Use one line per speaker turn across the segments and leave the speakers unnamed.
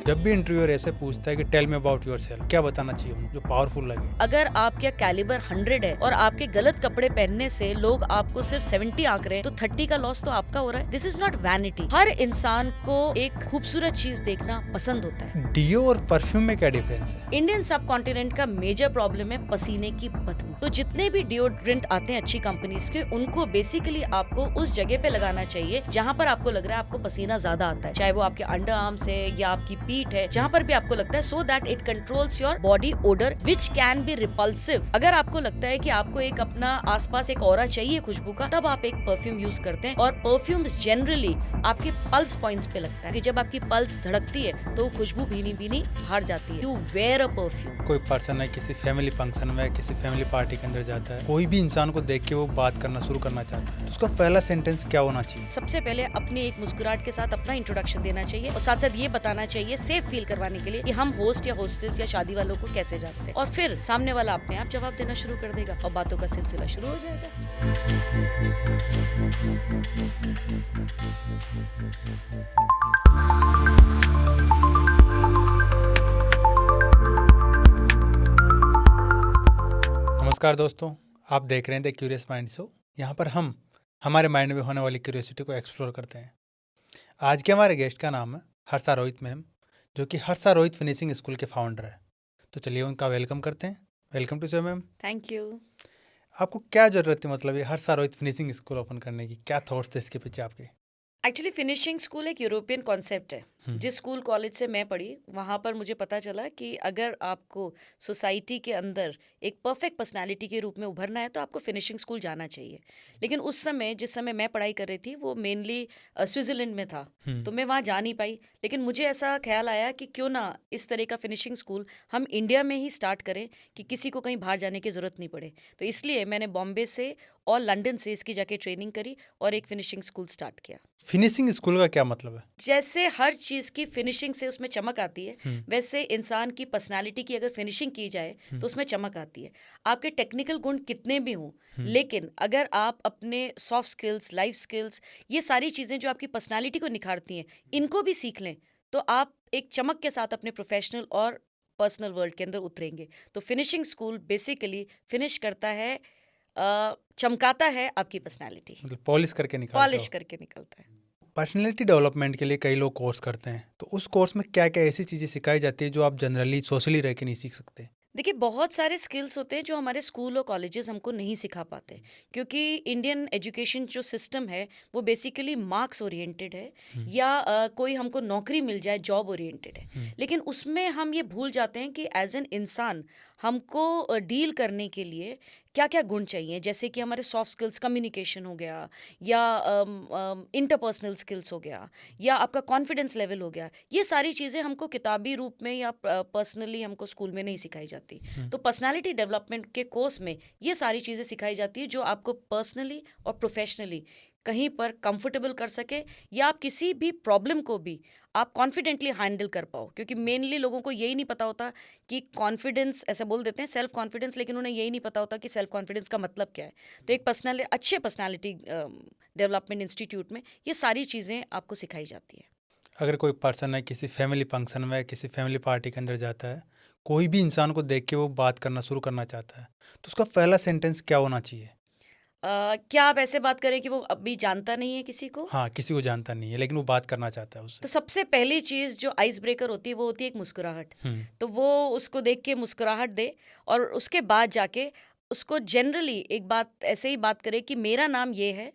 जब भी इंटरव्यूअर ऐसे पूछता है कि टेल मी अबाउट योरसेल्फ, क्या बताना चाहिए उनको जो पावरफुल लगे?
अगर आपका कैलिबर 100 है और आपके गलत कपड़े पहनने से लोग आपको सिर्फ 70 आंक रहे हैं, तो 30 का लॉस तो आपका हो रहा है। This is not vanity. हर इंसान को एक खूबसूरत चीज देखना पसंद होता है।
डियो और परफ्यूम में क्या डिफरेंस है?
इंडियन सब कॉन्टिनेंट का मेजर प्रॉब्लम है पसीने की बदबू। तो जितने भी डिओड्रेंट आते हैं अच्छी कंपनीज के, उनको बेसिकली आपको उस जगह पे लगाना चाहिए जहाँ पर आपको लग रहा है आपको पसीना ज्यादा आता है, चाहे वो आपके अंडर आर्म्स है या आपकी पीठ है, जहाँ पर भी आपको लगता है, so that it controls your body odour which can be repulsive. अगर आपको लगता है कि आपको एक अपना आसपास एक ऑरा चाहिए खुशबू का, तब आप एक परफ्यूम यूज करते हैं। और परफ्यूम्स जनरली आपके पल्स पॉइंट्स पे लगता है कि जब आपकी पल्स धड़कती है तो खुशबू भीनी भीनी बाहर जाती है। You wear a perfume.
कोई पर्सन है किसी फैमिली फंक्शन में, किसी फैमिली पार्टी के अंदर जाता है, कोई भी इंसान को देख के वो बात करना शुरू करना चाहता है, तो उसका पहला सेंटेंस क्या होना चाहिए?
सबसे पहले अपनी एक मुस्कुराहट के साथ अपना इंट्रोडक्शन देना चाहिए और साथ साथ ये बताना चाहिए सेफ फील करवाने के लिए कि हम होस्ट या होस्टेस या शादी वालों को कैसे जानते हैं। और फिर सामने वाला अपने आप जवाब देना शुरू कर देगा और बातों का सिलसिला शुरू हो जाएगा।
नमस्कार दोस्तों, आप देख रहे हैं द क्यूरियस माइंड शो। यहाँ पर हम हमारे माइंड में होने वाली क्यूरियोसिटी को एक्सप्लोर करते हैं। आज के हमारे गेस्ट का नाम है हर्षा रोहित मैम, जो कि हर्षा रोहित फिनिशिंग स्कूल के फाउंडर है। तो चलिए उनका वेलकम करते हैं। Welcome to show ma'am.
Thank you.
आपको क्या ज़रूरत थी, मतलब ये Harsha Rohit finishing school open करने की? क्या थॉट्स थे इसके पीछे आपके?
एक्चुअली फिनिशिंग स्कूल एक यूरोपियन कॉन्सेप्ट है। जिस स्कूल कॉलेज से मैं पढ़ी वहाँ पर मुझे पता चला कि अगर आपको सोसाइटी के अंदर एक परफेक्ट पर्सनालिटी के रूप में उभरना है तो आपको फिनिशिंग स्कूल जाना चाहिए। लेकिन उस समय जिस समय मैं पढ़ाई कर रही थी वो मेनली स्विट्ज़रलैंड में था, तो मैं वहाँ जा नहीं पाई। लेकिन मुझे ऐसा ख्याल आया कि क्यों ना इस तरह का फिनिशिंग स्कूल हम इंडिया में ही स्टार्ट करें कि किसी को कहीं बाहर जाने की ज़रूरत नहीं पड़े। तो इसलिए मैंने बॉम्बे से और लंदन से इसकी जाके ट्रेनिंग करी और एक फिनिशिंग स्कूल स्टार्ट किया।
फिनिशिंग स्कूल का क्या मतलब है?
जैसे हर चीज़ की फिनिशिंग से उसमें चमक आती है, वैसे इंसान की पर्सनालिटी की अगर फिनिशिंग की जाए तो उसमें चमक आती है। आपके टेक्निकल गुण कितने भी हों, लेकिन अगर आप अपने सॉफ्ट स्किल्स, लाइफ स्किल्स, ये सारी चीज़ें जो आपकी पर्सनालिटी को निखारती हैं, इनको भी सीख लें तो आप एक चमक के साथ अपने प्रोफेशनल और पर्सनल वर्ल्ड के अंदर उतरेंगे। तो फिनिशिंग स्कूल बेसिकली फिनिश करता है, चमकाता है आपकी पर्सनालिटी,
मतलब पॉलिश करके निकालते
पॉलिश
हो।
करके निकलता है।
पर्सनैलिटी डेवलपमेंट के लिए कई लोग कोर्स करते हैं, तो उस कोर्स में क्या क्या ऐसी चीज़ें सिखाई जाती है जो आप जनरली सोशली रह के नहीं सीख सकते?
देखिए, बहुत सारे स्किल्स होते हैं जो हमारे स्कूल और कॉलेजेस हमको नहीं सिखा पाते, क्योंकि इंडियन एजुकेशन जो सिस्टम है वो बेसिकली मार्क्स ओरिएंटेड है, या कोई हमको नौकरी मिल जाए जॉब ओरिएंटेड है। लेकिन उसमें हम ये भूल जाते हैं कि एज एन इंसान हमको डील करने के लिए क्या क्या गुण चाहिए, जैसे कि हमारे सॉफ्ट स्किल्स, कम्युनिकेशन हो गया, या इंटरपर्सनल स्किल्स हो गया, या आपका कॉन्फिडेंस लेवल हो गया। ये सारी चीज़ें हमको किताबी रूप में या पर्सनली हमको स्कूल में नहीं सिखाई जाती। तो पर्सनालिटी डेवलपमेंट के कोर्स में ये सारी चीज़ें सिखाई जाती है जो आपको पर्सनली और प्रोफेशनली कहीं पर कंफर्टेबल कर सके, या आप किसी भी प्रॉब्लम को भी आप कॉन्फिडेंटली हैंडल कर पाओ। क्योंकि मेनली लोगों को यही नहीं पता होता कि कॉन्फिडेंस, ऐसा बोल देते हैं सेल्फ कॉन्फिडेंस, लेकिन उन्हें यही नहीं पता होता कि सेल्फ कॉन्फिडेंस का मतलब क्या है। तो एक अच्छे पर्सनालिटी डेवलपमेंट इंस्टीट्यूट में ये सारी चीज़ें आपको सिखाई जाती है।
अगर कोई पर्सन है किसी फैमिली फंक्शन में, किसी फैमिली पार्टी के अंदर जाता है, कोई भी इंसान को देख के वो बात करना शुरू करना चाहता है, तो उसका पहला सेंटेंस क्या होना चाहिए?
क्या आप ऐसे बात करें कि वो अभी जानता नहीं है किसी को?
हाँ, किसी को जानता नहीं है लेकिन वो बात करना चाहता है उससे।
तो सबसे पहली चीज़ जो आइस ब्रेकर होती है वो होती है एक मुस्कुराहट।
हम्म।
तो वो उसको देख के मुस्कुराहट दे, और उसके बाद जाके उसको जनरली एक बात ऐसे ही बात करे कि मेरा नाम ये है,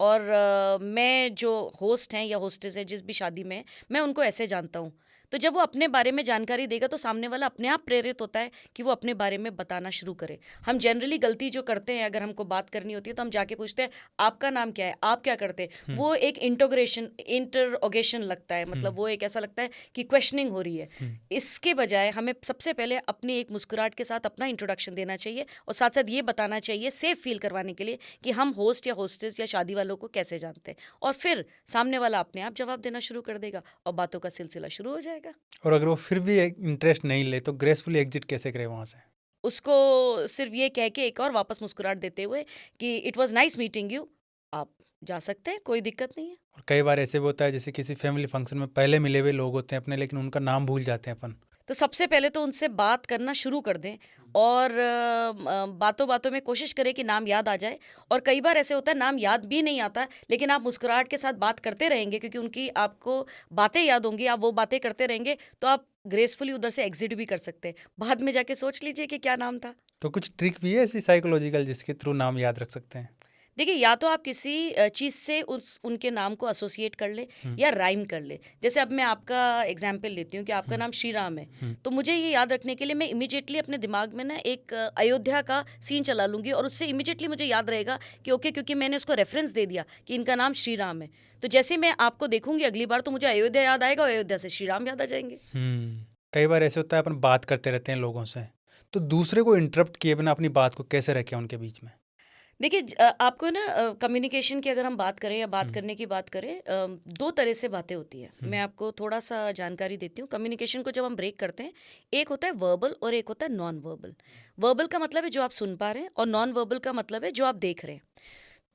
और मैं जो होस्ट हैं या होस्टेस है जिस भी शादी में है, मैं उनको ऐसे जानता हूँ। तो जब वो अपने बारे में जानकारी देगा तो सामने वाला अपने आप प्रेरित होता है कि वो अपने बारे में बताना शुरू करे। हम जनरली गलती जो करते हैं, अगर हमको बात करनी होती है तो हम जाके पूछते हैं आपका नाम क्या है, आप क्या करते हैं। वो एक इंटरोगेशन लगता है, मतलब वो एक ऐसा लगता है कि क्वेश्चनिंग हो रही है। इसके बजाय हमें सबसे पहले अपनी एक मुस्कुराहट के साथ अपना इंट्रोडक्शन देना चाहिए और साथ साथ ये बताना चाहिए सेफ फील करवाने के लिए कि हम होस्ट या होस्टेस या शादी वालों को कैसे जानते हैं। और फिर सामने वाला अपने आप जवाब देना शुरू कर देगा और बातों का सिलसिला शुरू हो जाएगा।
और अगर वो फिर भी इंटरेस्ट नहीं ले तो ग्रेसफुली एग्जिट कैसे करे वहाँ से?
उसको सिर्फ ये कह के एक और वापस मुस्कुराहट देते हुए कि it was nice meeting you, आप जा सकते हैं, कोई दिक्कत नहीं है।
और कई बार ऐसे भी होता है जैसे किसी फैमिली फंक्शन में पहले मिले हुए लोग होते हैं अपने, लेकिन उनका नाम भूल जाते हैं अपन।
तो सबसे पहले तो उनसे बात करना शुरू कर दें और बातों-बातों में कोशिश करें कि नाम याद आ जाए। और कई बार ऐसे होता है नाम याद भी नहीं आता, लेकिन आप मुस्कुराहट के साथ बात करते रहेंगे क्योंकि उनकी आपको बातें याद होंगी, आप वो बातें करते रहेंगे, तो आप ग्रेसफुली उधर से एग्ज़िट भी कर सकते हैं। बाद में जाके सोच लीजिए कि क्या नाम था।
तो कुछ ट्रिक भी है ऐसी साइकोलॉजिकल जिसके थ्रू नाम याद रख सकते हैं?
देखिए, या तो आप किसी चीज़ से उस उनके नाम को एसोसिएट कर लें
हुँ,
या राइम कर लें। जैसे अब मैं आपका एग्ज़ाम्पल लेती हूँ कि आपका
हुँ,
नाम श्री राम है,
हुँ,
तो मुझे ये याद रखने के लिए मैं इमीडिएटली अपने दिमाग में ना एक अयोध्या का सीन चला लूँगी और उससे इमीडिएटली मुझे याद रहेगा कि ओके, क्योंकि मैंने उसको रेफ़रेंस दे दिया कि इनका नाम श्री राम है। तो जैसे मैं आपको देखूँगी अगली बार तो मुझे अयोध्या याद आएगा और अयोध्या से श्री राम याद आ जाएँगे।
हुँ। कई बार ऐसे होता है अपन बात करते रहते हैं लोगों से, तो दूसरे को इंटरप्ट किए बिना अपनी बात को कैसे रखें उनके बीच में?
देखिए आपको ना कम्युनिकेशन की अगर हम बात करें या बात
हुँ,
करने की बात करें, दो तरह से बातें होती हैं।
हुँ,
मैं आपको थोड़ा सा जानकारी देती हूँ। कम्युनिकेशन को जब हम ब्रेक करते हैं, एक होता है वर्बल और एक होता है नॉन वर्बल। वर्बल का मतलब है जो आप सुन पा रहे हैं और नॉन वर्बल का मतलब है जो आप देख रहे हैं।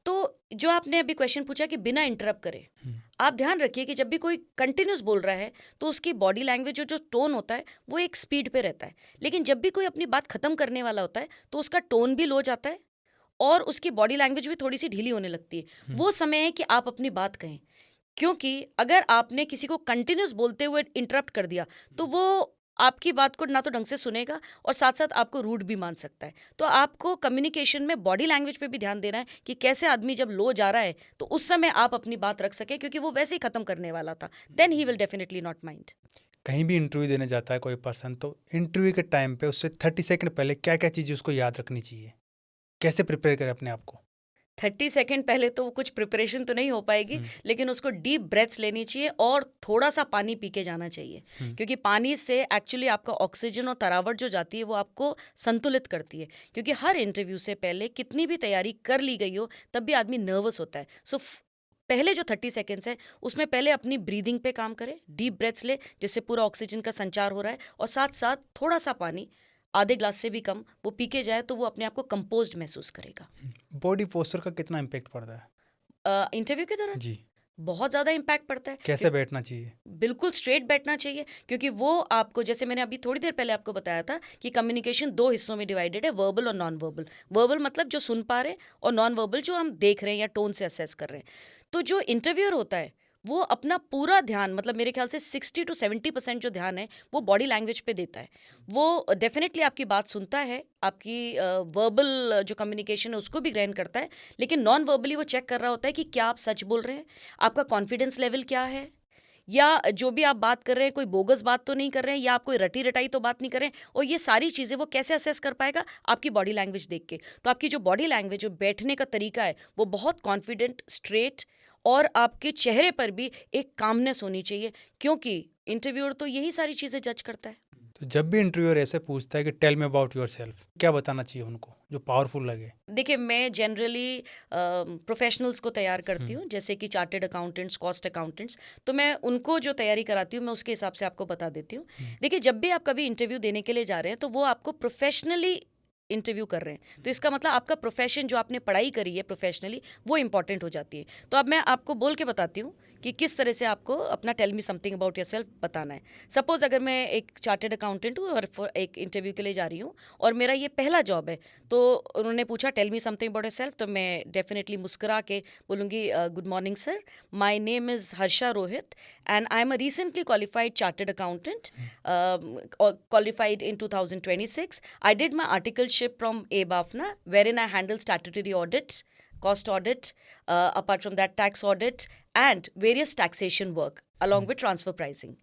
तो जो आपने अभी क्वेश्चन पूछा कि बिना इंटरप्ट करे,
हुँ,
आप ध्यान रखिए कि जब भी कोई कंटिन्यूस बोल रहा है तो उसकी बॉडी लैंग्वेज और जो टोन होता है वो एक स्पीड पे रहता है। लेकिन जब भी कोई अपनी बात खत्म करने वाला होता है तो उसका टोन भी लो जाता है और उसकी बॉडी लैंग्वेज भी थोड़ी-सी ढीली होने लगती है।
हुँ,
वो समय है कि आप अपनी बात कहें। क्योंकि अगर आपने किसी को कंटिन्यूअस बोलते हुए इंटरप्ट कर दिया, तो वो आपकी बात को ना तो ढंग से सुनेगा और साथ-साथ आपको रूड भी मान सकता है। तो आपको कम्युनिकेशन में बॉडी लैंग्वेज पे भी ध्यान देना है कि कैसे आदमी जब लो जा रहा है, तो उस समय आप अपनी बात रख सकें क्योंकि वो वैसे ही खत्म करने वाला था। Then he will definitely not mind.
कहीं भी इंटरव्यू देने जाता है कोई पर्सन, तो इंटरव्यू के टाइम पे उससे 30 सेकंड पहले क्या-क्या चीज़ें उसको याद रखनी चाहिए? कैसे प्रिपेयर करें अपने आप को?
30 सेकंड पहले तो कुछ प्रिपरेशन तो नहीं हो पाएगी,
हुँ,
लेकिन उसको डीप ब्रेथ्स लेनी चाहिए और थोड़ा-सा पानी पी के जाना चाहिए।
हुँ,
क्योंकि पानी से एक्चुअली आपका ऑक्सीजन और तरावट जो जाती है, वो आपको संतुलित करती है। क्योंकि हर इंटरव्यू से पहले कितनी भी तैयारी कर ली गई हो, तब भी आदमी नर्वस होता है। सो पहले जो 30 सेकंड्स है, उसमें पहले अपनी ब्रीदिंग पे काम करें, डीप ब्रेथ्स लें, जिससे पूरा ऑक्सीजन का संचार हो रहा है और साथ-साथ थोड़ा-सा पानी, आधे ग्लास से भी कम, वो पी के जाए, तो वो अपने आप को कंपोज़्ड महसूस करेगा।
हुँ। बॉडी पोस्चर का कितना इम्पैक्ट पड़ता है?
इंटरव्यू के दौरान
जी,
बहुत ज़्यादा इम्पैक्ट पड़ता है
कैसे बैठना चाहिए?
बिल्कुल स्ट्रेट बैठना चाहिए क्योंकि वो आपको, जैसे मैंने अभी थोड़ी देर पहले आपको बताया था कि कम्युनिकेशन दो हिस्सों में डिवाइडेड है, वर्बल और नॉन वर्बल। वर्बल मतलब जो सुन पा रहे हैं और नॉन वर्बल जो हम देख रहे हैं या टोन से असेस कर रहे हैं। तो जो इंटरव्यूअर होता है वो अपना पूरा ध्यान, मतलब मेरे ख्याल से 60 to 70% जो ध्यान है वो बॉडी लैंग्वेज पे देता है। वो डेफिनेटली आपकी बात सुनता है, आपकी वर्बल जो कम्युनिकेशन है उसको भी ग्रहण करता है, लेकिन नॉन वर्बली वो चेक कर रहा होता है कि क्या आप सच बोल रहे हैं, आपका कॉन्फिडेंस लेवल क्या है, या जो भी आप बात कर रहे हैं कोई बोगस बात तो नहीं कर रहे हैं, या आप कोई रटी रटाई तो बात नहीं कर रहे हैं। और ये सारी चीज़ें वो कैसे असेस कर पाएगा? आपकी बॉडी लैंग्वेज देख के। तो आपकी जो बॉडी लैंग्वेज, जो बैठने का तरीका है, वो बहुत कॉन्फिडेंट, स्ट्रेट और आपके चेहरे पर भी एक कामनेस होनी चाहिए, क्योंकि इंटरव्यूअर तो यही सारी चीज़ें जज करता है।
तो जब भी इंटरव्यूअर ऐसे पूछता है कि टेल मी अबाउट योरसेल्फ, क्या बताना चाहिए उनको जो पावरफुल लगे?
देखिए, मैं जनरली प्रोफेशनल्स को तैयार करती
हुँ,
हूँ, जैसे कि चार्टर्ड अकाउंटेंट्स, कॉस्ट अकाउंटेंट्स। तो मैं उनको जो तैयारी कराती हूँ, मैं उसके हिसाब से आपको बता देती हूँ।
हुँ,
देखिए, जब भी आप कभी इंटरव्यू देने के लिए जा रहे हैं, तो वो आपको प्रोफेशनली इंटरव्यू कर रहे हैं। तो इसका मतलब आपका प्रोफेशन, जो आपने पढ़ाई करी है प्रोफेशनली, वो इंपॉर्टेंट हो जाती है। तो अब मैं आपको बोल के बताती हूँ कि किस तरह से आपको अपना tell me something about yourself बताना है। सपोज़ अगर मैं एक चार्टर्ड अकाउंटेंट हूँ और एक इंटरव्यू के लिए जा रही हूँ और मेरा ये पहला जॉब है, तो उन्होंने पूछा tell me something about yourself, तो मैं डेफिनेटली मुस्कुरा के बोलूँगी, good morning sir, my name is Harsha Rohit and I am a recently qualified chartered accountant, qualified in 2026. I did my articleship from ABAFNA, wherein I handle statutory audit, cost audit, apart from that tax audit, and various taxation work along with transfer pricing.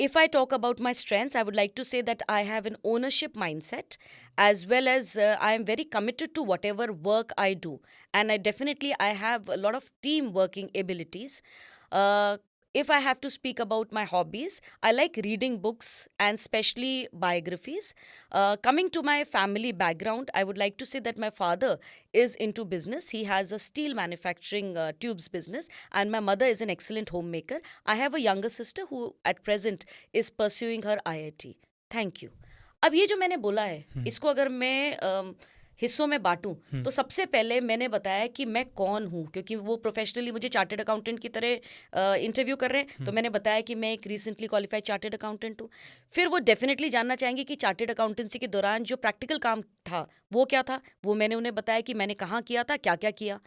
If I talk about my strengths, I would like to say that I have an ownership mindset, as well as I am very committed to whatever work I do, and I have a lot of team working abilities. Uh, if I have to speak about my hobbies, I like reading books and especially biographies. Coming to my family background, I would like to say that my father is into business. He has a steel manufacturing tubes business, and my mother is an excellent homemaker. I have a younger sister who at present is pursuing her IIT. Thank you. अब ये जो मैंने बोला है,
हुँ,
इसको अगर मैं हिस्सों में बांटूं, तो सबसे पहले मैंने बताया कि मैं कौन हूं, क्योंकि वो प्रोफेशनली मुझे चार्टर्ड अकाउंटेंट की तरह इंटरव्यू कर रहे हैं, तो मैंने बताया कि मैं एक रिसेंटली क्वालिफाइड चार्टर्ड अकाउंटेंट हूं। फिर वो डेफिनेटली जानना चाहेंगे कि चार्टर्ड अकाउंटेंसी के दौरान जो प्रैक्टिकल काम था वो क्या था, वो मैंने उन्हें बताया कि मैंने कहाँ किया था, क्या क्या किया।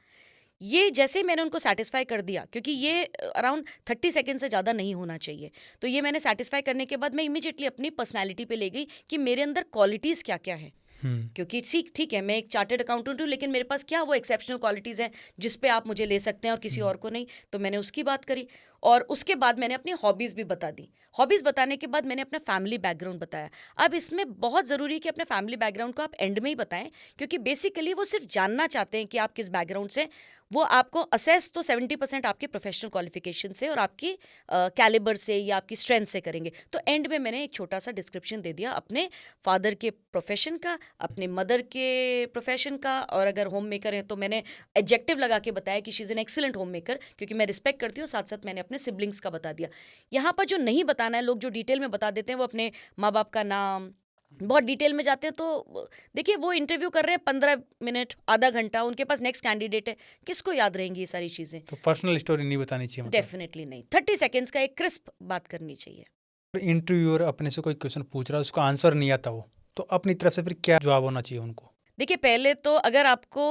ये जैसे ही मैंने उनको सेटिस्फाई कर दिया, क्योंकि ये अराउंड 30 सेकेंड से ज़्यादा नहीं होना चाहिए, तो ये मैंने सेटिस्फाई करने के बाद मैं इमीडिएटली अपनी पर्सनैलिटी पे ले गई कि मेरे अंदर क्वालिटीज़ क्या क्या है। क्योंकि ठीक है, मैं एक चार्टर्ड अकाउंटेंट हूँ, लेकिन मेरे पास क्या वो एक्सेप्शनल क्वालिटीज़ हैं जिस पे आप मुझे ले सकते हैं और किसी और को नहीं, तो मैंने उसकी बात करी। और उसके बाद मैंने अपनी हॉबीज़ भी बता दी। हॉबीज़ बताने के बाद मैंने अपना फैमिली बैकग्राउंड बताया। अब इसमें बहुत ज़रूरी है कि अपने फैमिली बैकग्राउंड को आप एंड में ही बताएं, क्योंकि बेसिकली वो सिर्फ जानना चाहते हैं कि आप किस बैकग्राउंड से। वो आपको असेस तो 70% आपके प्रोफेशनल क्वालिफिकेशन से और आपकी कैलिबर से या आपकी स्ट्रेंथ से करेंगे। तो एंड में मैंने एक छोटा सा डिस्क्रिप्शन दे दिया अपने फादर के प्रोफेशन का, अपने मदर के प्रोफेशन का, और अगर होम मेकर हैं तो मैंने एडजेक्टिव लगा के बताया कि she is an excellent home maker, क्योंकि मैं रिस्पेक्ट करती हूँ। साथ साथ मैंने अपने सिबलिंग्स का बता दिया। यहाँ पर जो नहीं बताना है, लोग जो डिटेल में बता देते हैं, वो अपने माँ बाप का नाम, बहुत डिटेल में जाते हैं। तो देखिए, वो इंटरव्यू कर रहे हैं 15 मिनट, आधा घंटा, उनके पास नेक्स्ट कैंडिडेट है, किसको याद रहेंगी ये सारी चीज़ें?
तो पर्सनल स्टोरी नहीं बतानी चाहिए मतलब।
डेफिनेटली नहीं। 30 सेकेंड्स का एक क्रिस्प बात करनी चाहिए।
इंटरव्यूअर अपने से कोई क्वेश्चन पूछ रहा है, उसका आंसर नहीं आता हो, तो अपनी तरफ से फिर क्या जवाब होना चाहिए उनको?
देखिए, पहले तो अगर आपको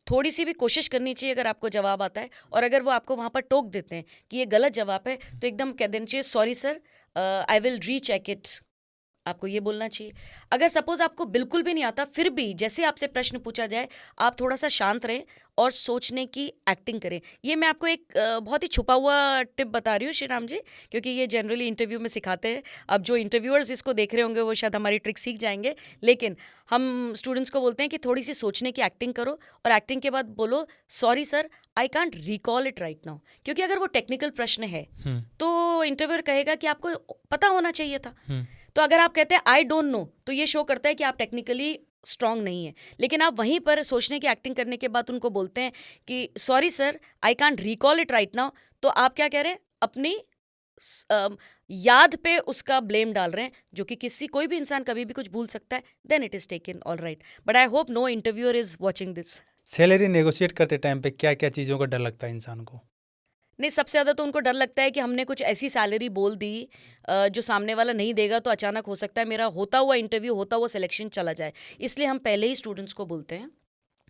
थोड़ी सी भी कोशिश करनी चाहिए, अगर आपको जवाब आता है, और अगर वो आपको वहाँ पर टोक देते हैं कि ये गलत जवाब है, तो एकदम कह देना चाहिए, sorry sir, I will recheck it. आपको ये बोलना चाहिए। अगर सपोज आपको बिल्कुल भी नहीं आता, फिर भी जैसे आपसे प्रश्न पूछा जाए, आप थोड़ा सा शांत रहें और सोचने की एक्टिंग करें। ये मैं आपको एक बहुत ही छुपा हुआ टिप बता रही हूँ श्री राम जी, क्योंकि ये जनरली इंटरव्यू में सिखाते हैं। अब जो इंटरव्यूअर्स इसको देख रहे होंगे वो शायद हमारी ट्रिक सीख जाएंगे, लेकिन हम स्टूडेंट्स को बोलते हैं कि थोड़ी सी सोचने की एक्टिंग करो, और एक्टिंग के बाद बोलो, sorry sir, I can't recall it right now. क्योंकि अगर वो टेक्निकल प्रश्न है तो इंटरव्यूअर कहेगा कि आपको पता होना चाहिए था। तो अगर आप कहते हैं आई डोंट नो, तो ये शो करता है कि आप टेक्निकली स्ट्रांग नहीं है। लेकिन आप वहीं पर सोचने की एक्टिंग करने के बाद उनको बोलते हैं कि sorry sir, I can't recall it right now, तो आप क्या कह रहे हैं? अपनी याद पे उसका ब्लेम डाल रहे हैं, जो कि कोई भी इंसान कभी भी कुछ भूल सकता है। Then it is taken all right, but I hope no interviewer is watching this.
Salary negotiate करते टाइम पे क्या क्या चीज़ों का डर लगता है इंसान को?
नहीं, सबसे ज़्यादा तो उनको डर लगता है कि हमने कुछ ऐसी सैलरी बोल दी जो सामने वाला नहीं देगा, तो अचानक हो सकता है मेरा होता हुआ इंटरव्यू, होता हुआ सिलेक्शन चला जाए। इसलिए हम पहले ही स्टूडेंट्स को बोलते हैं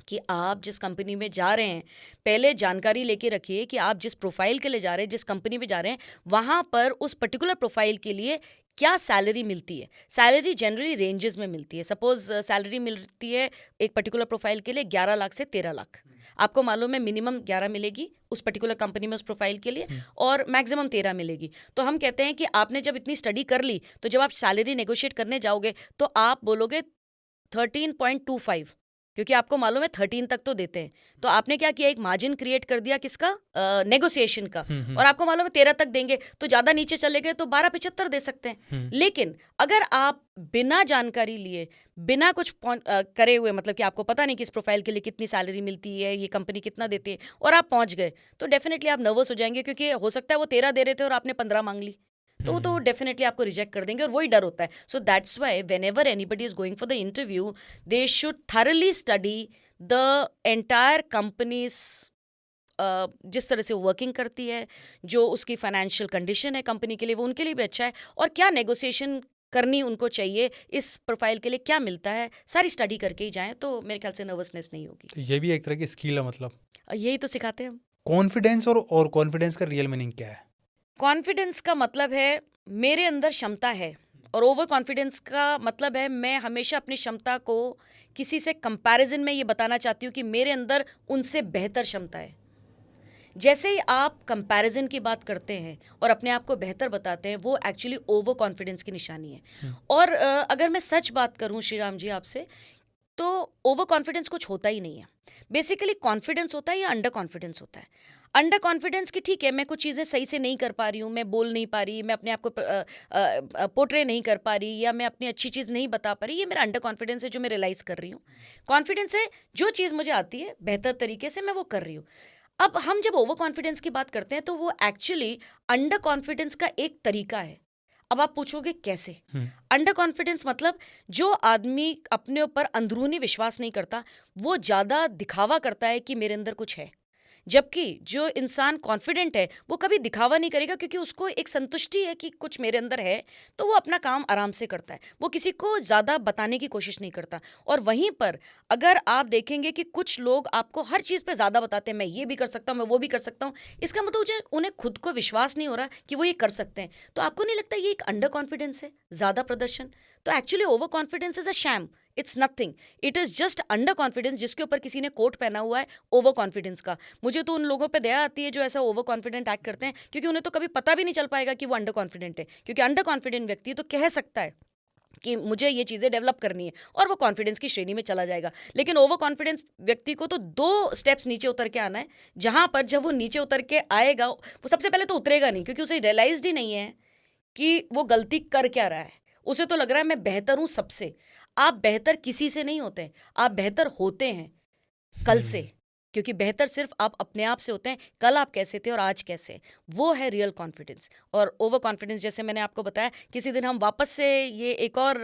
कि आप जिस कंपनी में जा रहे हैं, पहले जानकारी लेके रखिए कि आप जिस प्रोफाइल के लिए जा रहे हैं, जिस कंपनी में जा रहे हैं, वहाँ पर उस पर्टिकुलर प्रोफाइल के लिए क्या सैलरी मिलती है। सैलरी जनरली रेंजेस में मिलती है। सपोज सैलरी मिलती है एक पर्टिकुलर प्रोफाइल के लिए 11 लाख से 13 लाख। आपको मालूम है मिनिमम 11 मिलेगी उस पर्टिकुलर कंपनी में उस प्रोफाइल के लिए, और मैक्सिमम 13 मिलेगी। तो हम कहते हैं कि आपने जब इतनी स्टडी कर ली, तो जब आप सैलरी नेगोशिएट करने जाओगे तो आप बोलोगे 13.25, क्योंकि आपको मालूम है 13 तक तो देते हैं। तो आपने क्या किया, एक मार्जिन क्रिएट कर दिया, किसका? नेगोशिएशन का। और आपको मालूम है 13 तक देंगे, तो ज़्यादा नीचे चले गए तो 12.75 दे सकते हैं। लेकिन अगर आप बिना जानकारी लिए, बिना कुछ करे हुए, मतलब कि आपको पता नहीं कि इस प्रोफाइल के लिए कितनी सैलरी मिलती है, ये कंपनी कितना देती है, और आप पहुंच गए, तो डेफिनेटली आप नर्वस हो जाएंगे, क्योंकि हो सकता है वो 13 दे रहे थे और आपने 15 मांग ली, तो डेफिनेटली आपको रिजेक्ट कर देंगे, और वही डर होता है। So that's why whenever anybody is going for the interview, they should thoroughly study the entire companies, जिस तरह से वो वर्किंग करती है, जो उसकी फाइनेंशियल कंडीशन है कंपनी के लिए, वो उनके लिए भी अच्छा है, और क्या नेगोशिएशन करनी उनको चाहिए, इस प्रोफाइल के लिए क्या मिलता है, सारी स्टडी करके ही जाएं, तो मेरे ख्याल से नर्वसनेस नहीं होगी।
तो ये भी एक तरह की स्किल है मतलब।
यही तो सिखाते हैं हम।
कॉन्फिडेंस और कॉन्फिडेंस का रियल मीनिंग क्या है?
कॉन्फिडेंस का मतलब है मेरे अंदर क्षमता है, और ओवर कॉन्फिडेंस का मतलब है मैं हमेशा अपनी क्षमता को किसी से कंपैरिजन में ये बताना चाहती हूँ कि मेरे अंदर उनसे बेहतर क्षमता है। जैसे ही आप कंपैरिजन की बात करते हैं और अपने आप को बेहतर बताते हैं, वो एक्चुअली ओवर कॉन्फिडेंस की निशानी है। और अगर मैं सच बात करूँ श्री राम जी आपसे, तो ओवर कॉन्फिडेंस कुछ होता ही नहीं है। बेसिकली कॉन्फिडेंस होता है या अंडर कॉन्फिडेंस होता है। अंडर कॉन्फिडेंस की ठीक है, मैं कुछ चीज़ें सही से नहीं कर पा रही हूँ, मैं बोल नहीं पा रही, मैं अपने आप को पोर्ट्रे नहीं कर पा रही, या मैं अपनी अच्छी चीज़ नहीं बता पा रही, ये मेरा अंडर कॉन्फिडेंस है जो मैं रियलाइज़ कर रही हूँ। कॉन्फिडेंस है जो चीज़ मुझे आती है बेहतर तरीके से मैं वो कर रही हूँ। अब हम जब ओवर कॉन्फिडेंस की बात करते हैं, तो वो एक्चुअली अंडर कॉन्फिडेंस का एक तरीका है। अब आप पूछोगे कैसे?
हम्म,
अंडर कॉन्फिडेंस मतलब जो आदमी अपने ऊपर अंदरूनी विश्वास नहीं करता, वो ज़्यादा दिखावा करता है कि मेरे अंदर कुछ है। जबकि जो इंसान कॉन्फिडेंट है वो कभी दिखावा नहीं करेगा, क्योंकि उसको एक संतुष्टि है कि कुछ मेरे अंदर है, तो वो अपना काम आराम से करता है, वो किसी को ज़्यादा बताने की कोशिश नहीं करता। और वहीं पर अगर आप देखेंगे कि कुछ लोग आपको हर चीज़ पे ज़्यादा बताते हैं, मैं ये भी कर सकता हूँ, मैं वो भी कर सकता हूँ, इसका मतलब उन्हें खुद को विश्वास नहीं हो रहा कि वो ये कर सकते हैं। तो आपको नहीं लगता ये एक अंडर कॉन्फिडेंस है, ज़्यादा प्रदर्शन? तो actually over confidence is a sham, it's nothing, it is just under confidence, जिसके ऊपर किसी ने कोट पहना हुआ है ओवर कॉन्फिडेंस का। मुझे तो उन लोगों पे दया आती है जो ऐसा ओवर कॉन्फिडेंट एक्ट करते हैं, क्योंकि उन्हें तो कभी पता भी नहीं चल पाएगा कि वो अंडर कॉन्फिडेंट है, क्योंकि अंडर कॉन्फिडेंट व्यक्ति तो कह सकता है कि मुझे ये चीज़ें डेवलप करनी है, और वो कॉन्फिडेंस की श्रेणी में चला जाएगा। लेकिन ओवर कॉन्फिडेंस व्यक्ति को तो 2 स्टेप्स नीचे उतर के आना है, जहाँ पर जब वो नीचे उतर के आएगा, वो सबसे पहले तो उतरेगा नहीं, क्योंकि उसे रियलाइज़्ड ही नहीं है कि वो गलती कर क्या रहा है। उसे तो लग रहा है मैं बेहतर हूँ सबसे। आप बेहतर किसी से नहीं होते, आप बेहतर होते हैं कल से,
हम्म,
क्योंकि बेहतर सिर्फ आप अपने आप से होते हैं, कल आप कैसे थे और आज कैसे हैं, वो है रियल कॉन्फिडेंस। और ओवर कॉन्फिडेंस, जैसे मैंने आपको बताया, किसी दिन हम वापस से ये एक और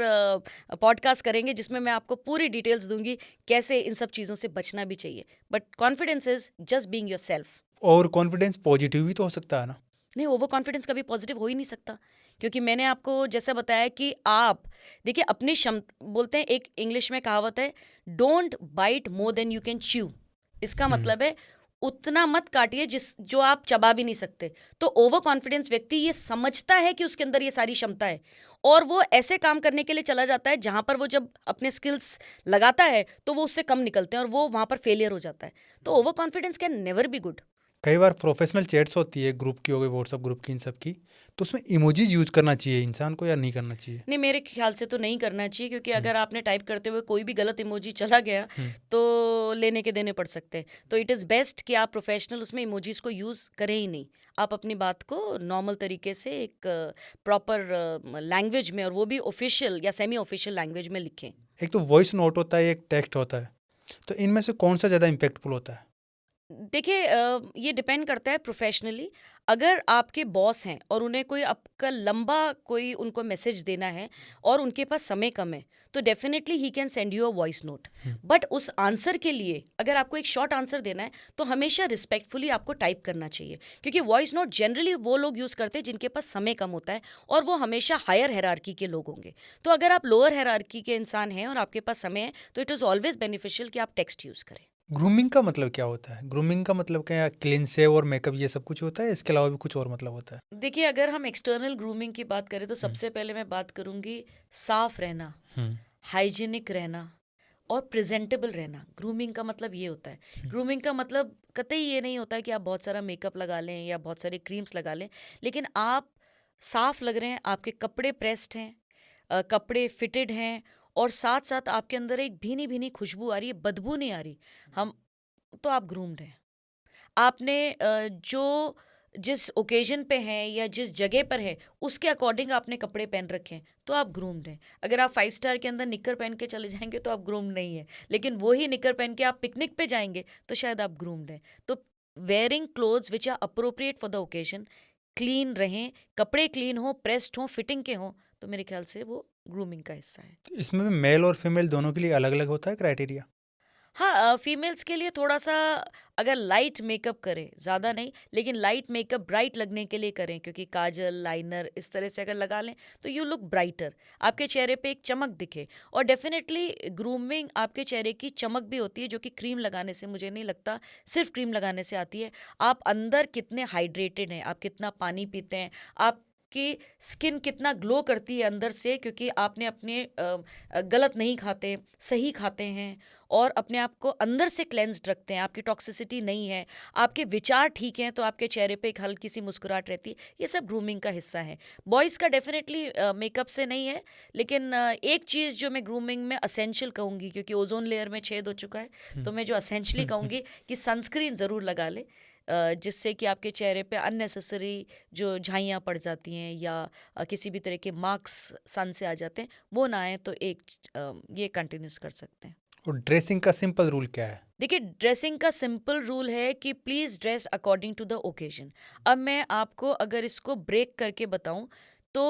पॉडकास्ट करेंगे जिसमें मैं आपको पूरी डिटेल्स दूंगी कैसे इन सब चीज़ों से बचना भी चाहिए। But confidence is just being yourself.
और कॉन्फिडेंस पॉजिटिव भी तो हो सकता है ना?
नहीं, ओवर कॉन्फिडेंस कभी पॉजिटिव हो ही नहीं सकता, क्योंकि मैंने आपको जैसा बताया कि आप देखिए अपनी क्षमता, बोलते हैं एक इंग्लिश में कहावत है, don't bite more than you can chew. इसका
हम्म,
मतलब है उतना मत काटिए जो आप चबा भी नहीं सकते। तो ओवर कॉन्फिडेंस व्यक्ति ये समझता है कि उसके अंदर ये सारी क्षमता है, और वो ऐसे काम करने के लिए चला जाता है जहां पर वो जब अपने स्किल्स लगाता है तो वो उससे कम निकलते हैं और वो वहां पर फेलियर हो जाता है। तो over confidence can never be good.
कई बार प्रोफेशनल चैट्स होती है, ग्रुप की हो गई, व्हाट्सएप ग्रुप की, इन सब की, तो उसमें इमोजीज यूज करना चाहिए इंसान को या नहीं करना चाहिए?
नहीं, मेरे ख्याल से तो नहीं करना चाहिए, क्योंकि
हम्म,
अगर आपने टाइप करते हुए कोई भी गलत इमोजी चला गया
हम्म,
तो लेने के देने पड़ सकते हैं। तो इट इज़ बेस्ट कि आप प्रोफेशनल उसमें इमोजीज को यूज़ करें ही नहीं। आप अपनी बात को नॉर्मल तरीके से एक प्रॉपर लैंग्वेज में, और वो भी ऑफिशियल या सेमी ऑफिशियल लैंग्वेज में लिखें।
एक तो वॉइस नोट होता है, एक टेक्स्ट होता है, तो इनमें से कौन सा ज़्यादा इम्पैक्टफुल होता है?
देखिए, ये डिपेंड करता है प्रोफेशनली। अगर आपके बॉस हैं और उन्हें कोई आपका लंबा कोई उनको मैसेज देना है और उनके पास समय कम है, तो definitely he can send you a voice note.
Hmm,
but उस आंसर के लिए अगर आपको एक शॉर्ट आंसर देना है तो हमेशा रिस्पेक्टफुली आपको टाइप करना चाहिए, क्योंकि वॉइस नोट जनरली वो लोग यूज़ करते हैं जिनके पास समय कम होता है, और वो हमेशा हायर हेरारकी के लोग होंगे। तो अगर आप लोअर हेरारकी के इंसान हैं और आपके पास समय है, तो इट इज़ ऑलवेज बेनिफिशियल कि आप टेक्स्ट यूज़ करें।
ग्रूमिंग का मतलब क्या होता है? ग्रूमिंग का मतलब क्या, क्लीन शेव और मेकअप ये सब कुछ होता है, इसके अलावा भी कुछ और मतलब होता है?
देखिए, अगर हम एक्सटर्नल ग्रूमिंग की बात करें तो
हम्म,
सबसे पहले मैं बात करूंगी साफ रहना,
हम्म,
हाइजीनिक रहना और प्रेजेंटेबल रहना। ग्रूमिंग का मतलब ये होता है।
हम्म,
ग्रूमिंग का मतलब कतई ये नहीं होता है कि आप बहुत सारा मेकअप लगा लें या बहुत सारे क्रीम्स लगा लें, लेकिन आप साफ लग रहे हैं, आपके कपड़े प्रेस्ड हैं, कपड़े फिटेड हैं, और साथ साथ आपके अंदर एक भीनी भीनी खुशबू आ रही है, बदबू नहीं आ रही, हम तो आप ग्रूम्ड हैं। आपने जो जिस ओकेजन पे हैं या जिस जगह पर है उसके अकॉर्डिंग आपने कपड़े पहन रखे हैं, तो आप ग्रूम्ड हैं। अगर आप 5 स्टार के अंदर निक्कर पहन के चले जाएंगे तो आप ग्रूम्ड नहीं है, लेकिन वही निक्कर पहन के आप पिकनिक पे जाएंगे तो शायद आप ग्रूम्ड हैं। तो wearing clothes which are appropriate for the occasion, clean रहें, कपड़े क्लीन हो, प्रेस्ड हो, फिटिंग के हों, तो मेरे ख्याल से वो ग्रूमिंग का हिस्सा है।
तो इसमें भी मेल और फीमेल दोनों के लिए अलग अलग होता है क्राइटेरिया?
हाँ, फीमेल्स के लिए थोड़ा-सा अगर लाइट मेकअप करें, ज़्यादा नहीं, लेकिन लाइट मेकअप ब्राइट लगने के लिए करें, क्योंकि काजल, लाइनर इस तरह से अगर लगा लें तो यू लुक ब्राइटर, आपके चेहरे पे एक चमक दिखे। और डेफिनेटली ग्रूमिंग आपके चेहरे की चमक भी होती है, जो कि क्रीम लगाने से, मुझे नहीं लगता सिर्फ क्रीम लगाने से आती है। आप अंदर कितने हाइड्रेटेड हैं, आप कितना पानी पीते हैं, आपकी स्किन कितना ग्लो करती है अंदर से, क्योंकि आपने अपने गलत नहीं खाते, सही खाते हैं, और अपने आप को अंदर से क्लेंज्ड रखते हैं, आपकी टॉक्सिसिटी नहीं है, आपके विचार ठीक हैं, तो आपके चेहरे पे एक हल्की सी मुस्कुराहट रहती है। ये सब ग्रूमिंग का हिस्सा है। बॉयज़ का डेफिनेटली मेकअप से नहीं है, लेकिन एक चीज़ जो मैं ग्रूमिंग में असेंशियल कहूँगी, क्योंकि ओजोन लेयर में छेद हो चुका है, तो मैं जो असेंशली कहूँगी कि सनस्क्रीन ज़रूर लगा ले, जिससे कि आपके चेहरे पे अननेसेसरी जो झाइयाँ पड़ जाती हैं या किसी भी तरह के मार्क्स सन से आ जाते हैं, वो ना आए, तो ये कंटिन्यूस कर सकते हैं।
और ड्रेसिंग का सिंपल रूल क्या है?
देखिए, ड्रेसिंग का सिंपल रूल है कि please dress according to the occasion. अब मैं आपको अगर इसको ब्रेक करके बताऊं, तो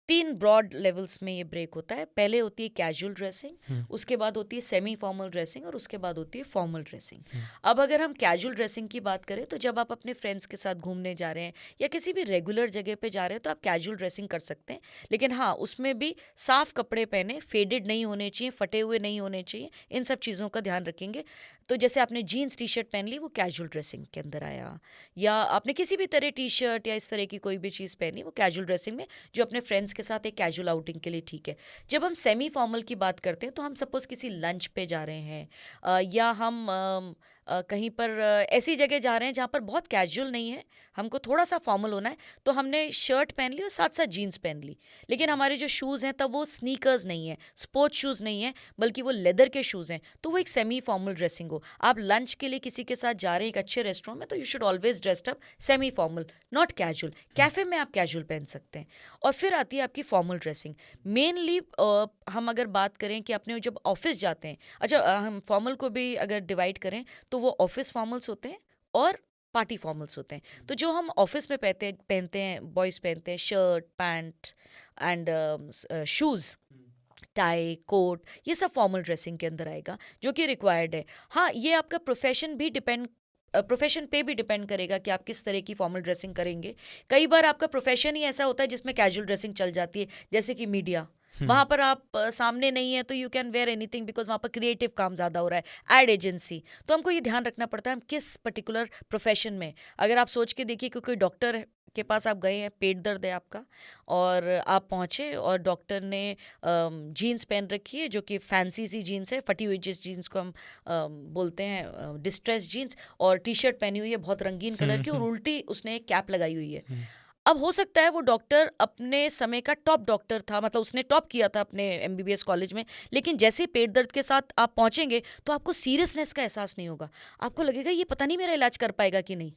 3 ब्रॉड लेवल्स में ये ब्रेक होता है। पहले होती है कैजुअल ड्रेसिंग, उसके बाद होती है सेमी फॉर्मल ड्रेसिंग और उसके बाद होती है फॉर्मल ड्रेसिंग। अब अगर हम कैजुअल ड्रेसिंग की बात करें तो जब आप अपने फ्रेंड्स के साथ घूमने जा रहे हैं या किसी भी रेगुलर जगह पे जा रहे हैं तो आप कैजुअल ड्रेसिंग कर सकते हैं, लेकिन हाँ उसमें भी साफ कपड़े पहने, फेडेड नहीं होने चाहिए, फटे हुए नहीं होने चाहिए, इन सब चीज़ों का ध्यान रखेंगे। तो जैसे आपने जीन्स टी शर्ट पहन ली, वो कैजुअल ड्रेसिंग के अंदर आया, या आपने किसी भी तरह टी शर्ट या इस तरह की कोई भी चीज़ पहनी, वो कैजुअल ड्रेसिंग में, जो अपने फ्रेंड्स के साथ एक कैजुअल आउटिंग के लिए ठीक है। जब हम सेमी फॉर्मल की बात करते हैं तो हम सपोज़ किसी लंच पे जा रहे हैं, या हम कहीं पर ऐसी जगह जा रहे हैं जहाँ पर बहुत कैजुअल नहीं है, हमको थोड़ा सा फॉर्मल होना है, तो हमने शर्ट पहन ली और साथ साथ जीन्स पहन ली, लेकिन हमारे जो शूज़ हैं तब वो स्नीकर्स नहीं है, स्पोर्ट्स शूज़ नहीं है, बल्कि वो लेदर के शूज़ हैं, तो वो एक सेमी फॉर्मल ड्रेसिंग हो। आप लंच के लिए किसी के साथ जा रहे हैं एक अच्छे रेस्टोरेंट में, तो you should always dressed up semi formal, not casual. Cafe में आप कैजुअल पहन सकते हैं। और फिर आती है आपकी फॉर्मल ड्रेसिंग। मेनली हम अगर बात करें कि अपने जब ऑफिस जाते हैं, अच्छा हम फॉर्मल को भी अगर डिवाइड करें तो वो ऑफिस फॉर्मल्स होते हैं और पार्टी फॉर्मल्स होते हैं। तो जो हम ऑफिस में पहनते हैं, बॉयज़ पहनते हैं shirt pant and shoes, tie coat, ये सब फॉर्मल ड्रेसिंग के अंदर आएगा जो कि रिक्वायर्ड है। हाँ, ये आपका प्रोफेशन पे भी डिपेंड करेगा कि आप किस तरह की फॉर्मल ड्रेसिंग करेंगे। कई बार आपका प्रोफेशन ही ऐसा होता है जिसमें कैजुअल ड्रेसिंग चल जाती है, जैसे कि मीडिया, वहाँ पर आप सामने नहीं है तो you can wear anything, because वहाँ पर क्रिएटिव काम ज़्यादा हो रहा है, एड एजेंसी। तो हमको ये ध्यान रखना पड़ता है हम किस पर्टिकुलर प्रोफेशन में। अगर आप सोच के देखिए कि कोई डॉक्टर के पास आप गए हैं, पेट दर्द है आपका, और आप पहुँचे और डॉक्टर ने जीन्स पहन रखी है जो कि फैंसी सी जीन्स है, फटी हुई जिस जीन्स को हम बोलते हैं डिस्ट्रेस जीन्स, और टी शर्ट पहनी हुई है बहुत रंगीन कलर की, और उल्टी उसने एक कैप लगाई हुई है। अब हो सकता है वो डॉक्टर अपने समय का टॉप डॉक्टर था, मतलब उसने टॉप किया था अपने एमबीबीएस कॉलेज में, लेकिन जैसे ही पेट दर्द के साथ आप पहुंचेंगे तो आपको सीरियसनेस का एहसास नहीं होगा। आपको लगेगा ये पता नहीं मेरा इलाज कर पाएगा कि नहीं।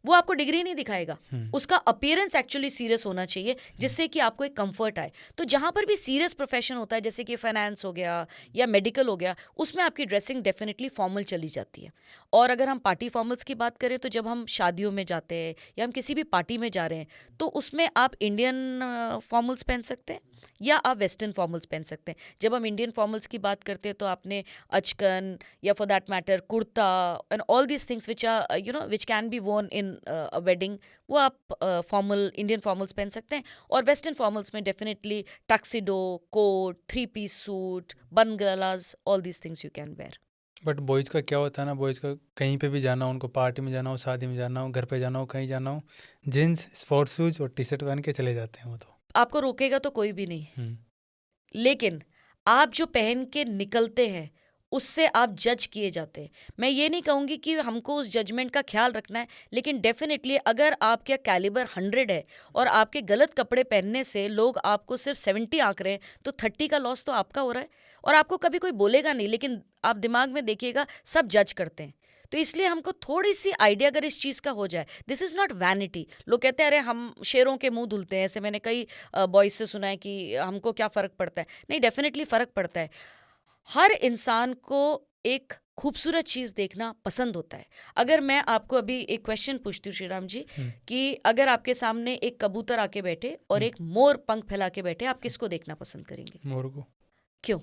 वो आपको डिग्री नहीं दिखाएगा, उसका अपीयरेंस एक्चुअली सीरियस होना चाहिए जिससे कि आपको एक कंफर्ट आए। तो जहाँ पर भी सीरियस प्रोफेशन होता है, जैसे कि फाइनेंस हो गया या मेडिकल हो गया, उसमें आपकी ड्रेसिंग डेफिनेटली फॉर्मल चली जाती है। और अगर हम पार्टी फॉर्मल्स की बात करें तो जब हम शादियों में जाते हैं या हम किसी भी पार्टी में जा रहे हैं, तो उसमें आप इंडियन फॉर्मल्स पहन सकते हैं या आप वेस्टर्न फॉर्मल्स पहन सकते हैं। जब हम इंडियन फॉर्मल्स की बात करते हैं तो आपने अचकन या for that matter kurta and all these things which are which can be worn in a wedding, वो आप फॉर्मल इंडियन फॉर्मल्स पहन सकते हैं। और वेस्टर्न फॉर्मल्स में definitely tuxedo, coat, 3 piece suit, bandhgalas, all these things you can wear.
But boys का क्या होता है ना, बॉयज़ का कहीं पे भी जाना हो, उनको पार्टी में जाना हो, शादी में जाना हो, घर पे जाना हो, कहीं जाना हो, जीन्स स्पोर्ट्स शूज और टी शर्ट पहन के चले जाते हैं वो तो।
आपको रोकेगा तो कोई भी नहीं, लेकिन आप जो पहन के निकलते हैं उससे आप जज किए जाते हैं। मैं ये नहीं कहूँगी कि हमको उस जजमेंट का ख्याल रखना है, लेकिन डेफिनेटली अगर आपका कैलिबर 100 है और आपके गलत कपड़े पहनने से लोग आपको सिर्फ 70 आंक रहे हैं, तो 30 का लॉस तो आपका हो रहा है। और आपको कभी कोई बोलेगा नहीं, लेकिन आप दिमाग में देखिएगा सब जज करते हैं। तो इसलिए हमको थोड़ी सी आइडिया अगर इस चीज़ का हो जाए, दिस इज़ नॉट वैनिटी। लोग कहते हैं अरे हम शेरों के मुंह धुलते हैं, ऐसे मैंने कई बॉयज़ से सुना है कि हमको क्या फ़र्क पड़ता है। नहीं, डेफिनेटली फ़र्क पड़ता है। हर इंसान को एक खूबसूरत चीज़ देखना पसंद होता है। अगर मैं आपको अभी एक क्वेश्चन पूछती हूँ श्रीराम जी, कि अगर आपके सामने एक कबूतर आके बैठे और एक मोर पंख फैला के बैठे, आप किसको देखना पसंद करेंगे?
मोर को।
क्यों?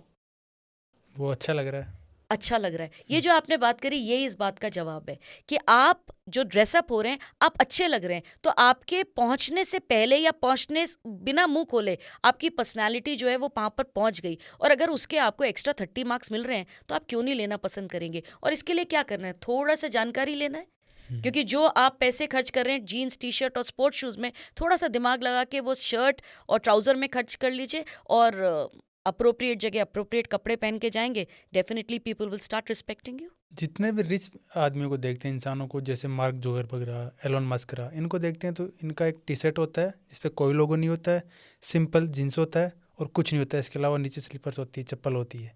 वो अच्छा लग रहा है।
अच्छा लग रहा है। ये जो आपने बात करी, ये इस बात का जवाब है कि आप जो ड्रेसअप हो रहे हैं, आप अच्छे लग रहे हैं, तो आपके पहुंचने से पहले या पहुंचने बिना मुंह खोले आपकी पर्सनालिटी जो है वो वहाँ पर पहुंच गई। और अगर उसके आपको एक्स्ट्रा 30 मार्क्स मिल रहे हैं तो आप क्यों नहीं लेना पसंद करेंगे? और इसके लिए क्या करना है? थोड़ा सा जानकारी लेना है, क्योंकि जो आप पैसे खर्च कर रहे हैं जीन्स टी शर्ट और स्पोर्ट्स शूज़ में, थोड़ा सा दिमाग लगा के वो शर्ट और ट्राउज़र में खर्च कर लीजिए, और अप्रोप्रिएट जगह अप्रोप्रिएट कपड़े पहन के जाएंगे, definitely people will start respecting you.
जितने भी रिच आदमियों को देखते हैं, इंसानों को, जैसे मार्क जुकरबर्ग रहा, एलोन मस्क रहा, इनको देखते हैं तो इनका एक टी शर्ट होता है जिस पे कोई लोगो नहीं होता है, सिंपल जीन्स होता है और कुछ नहीं होता है इसके अलावा, नीचे स्लीपर्स होती है, चप्पल होती है।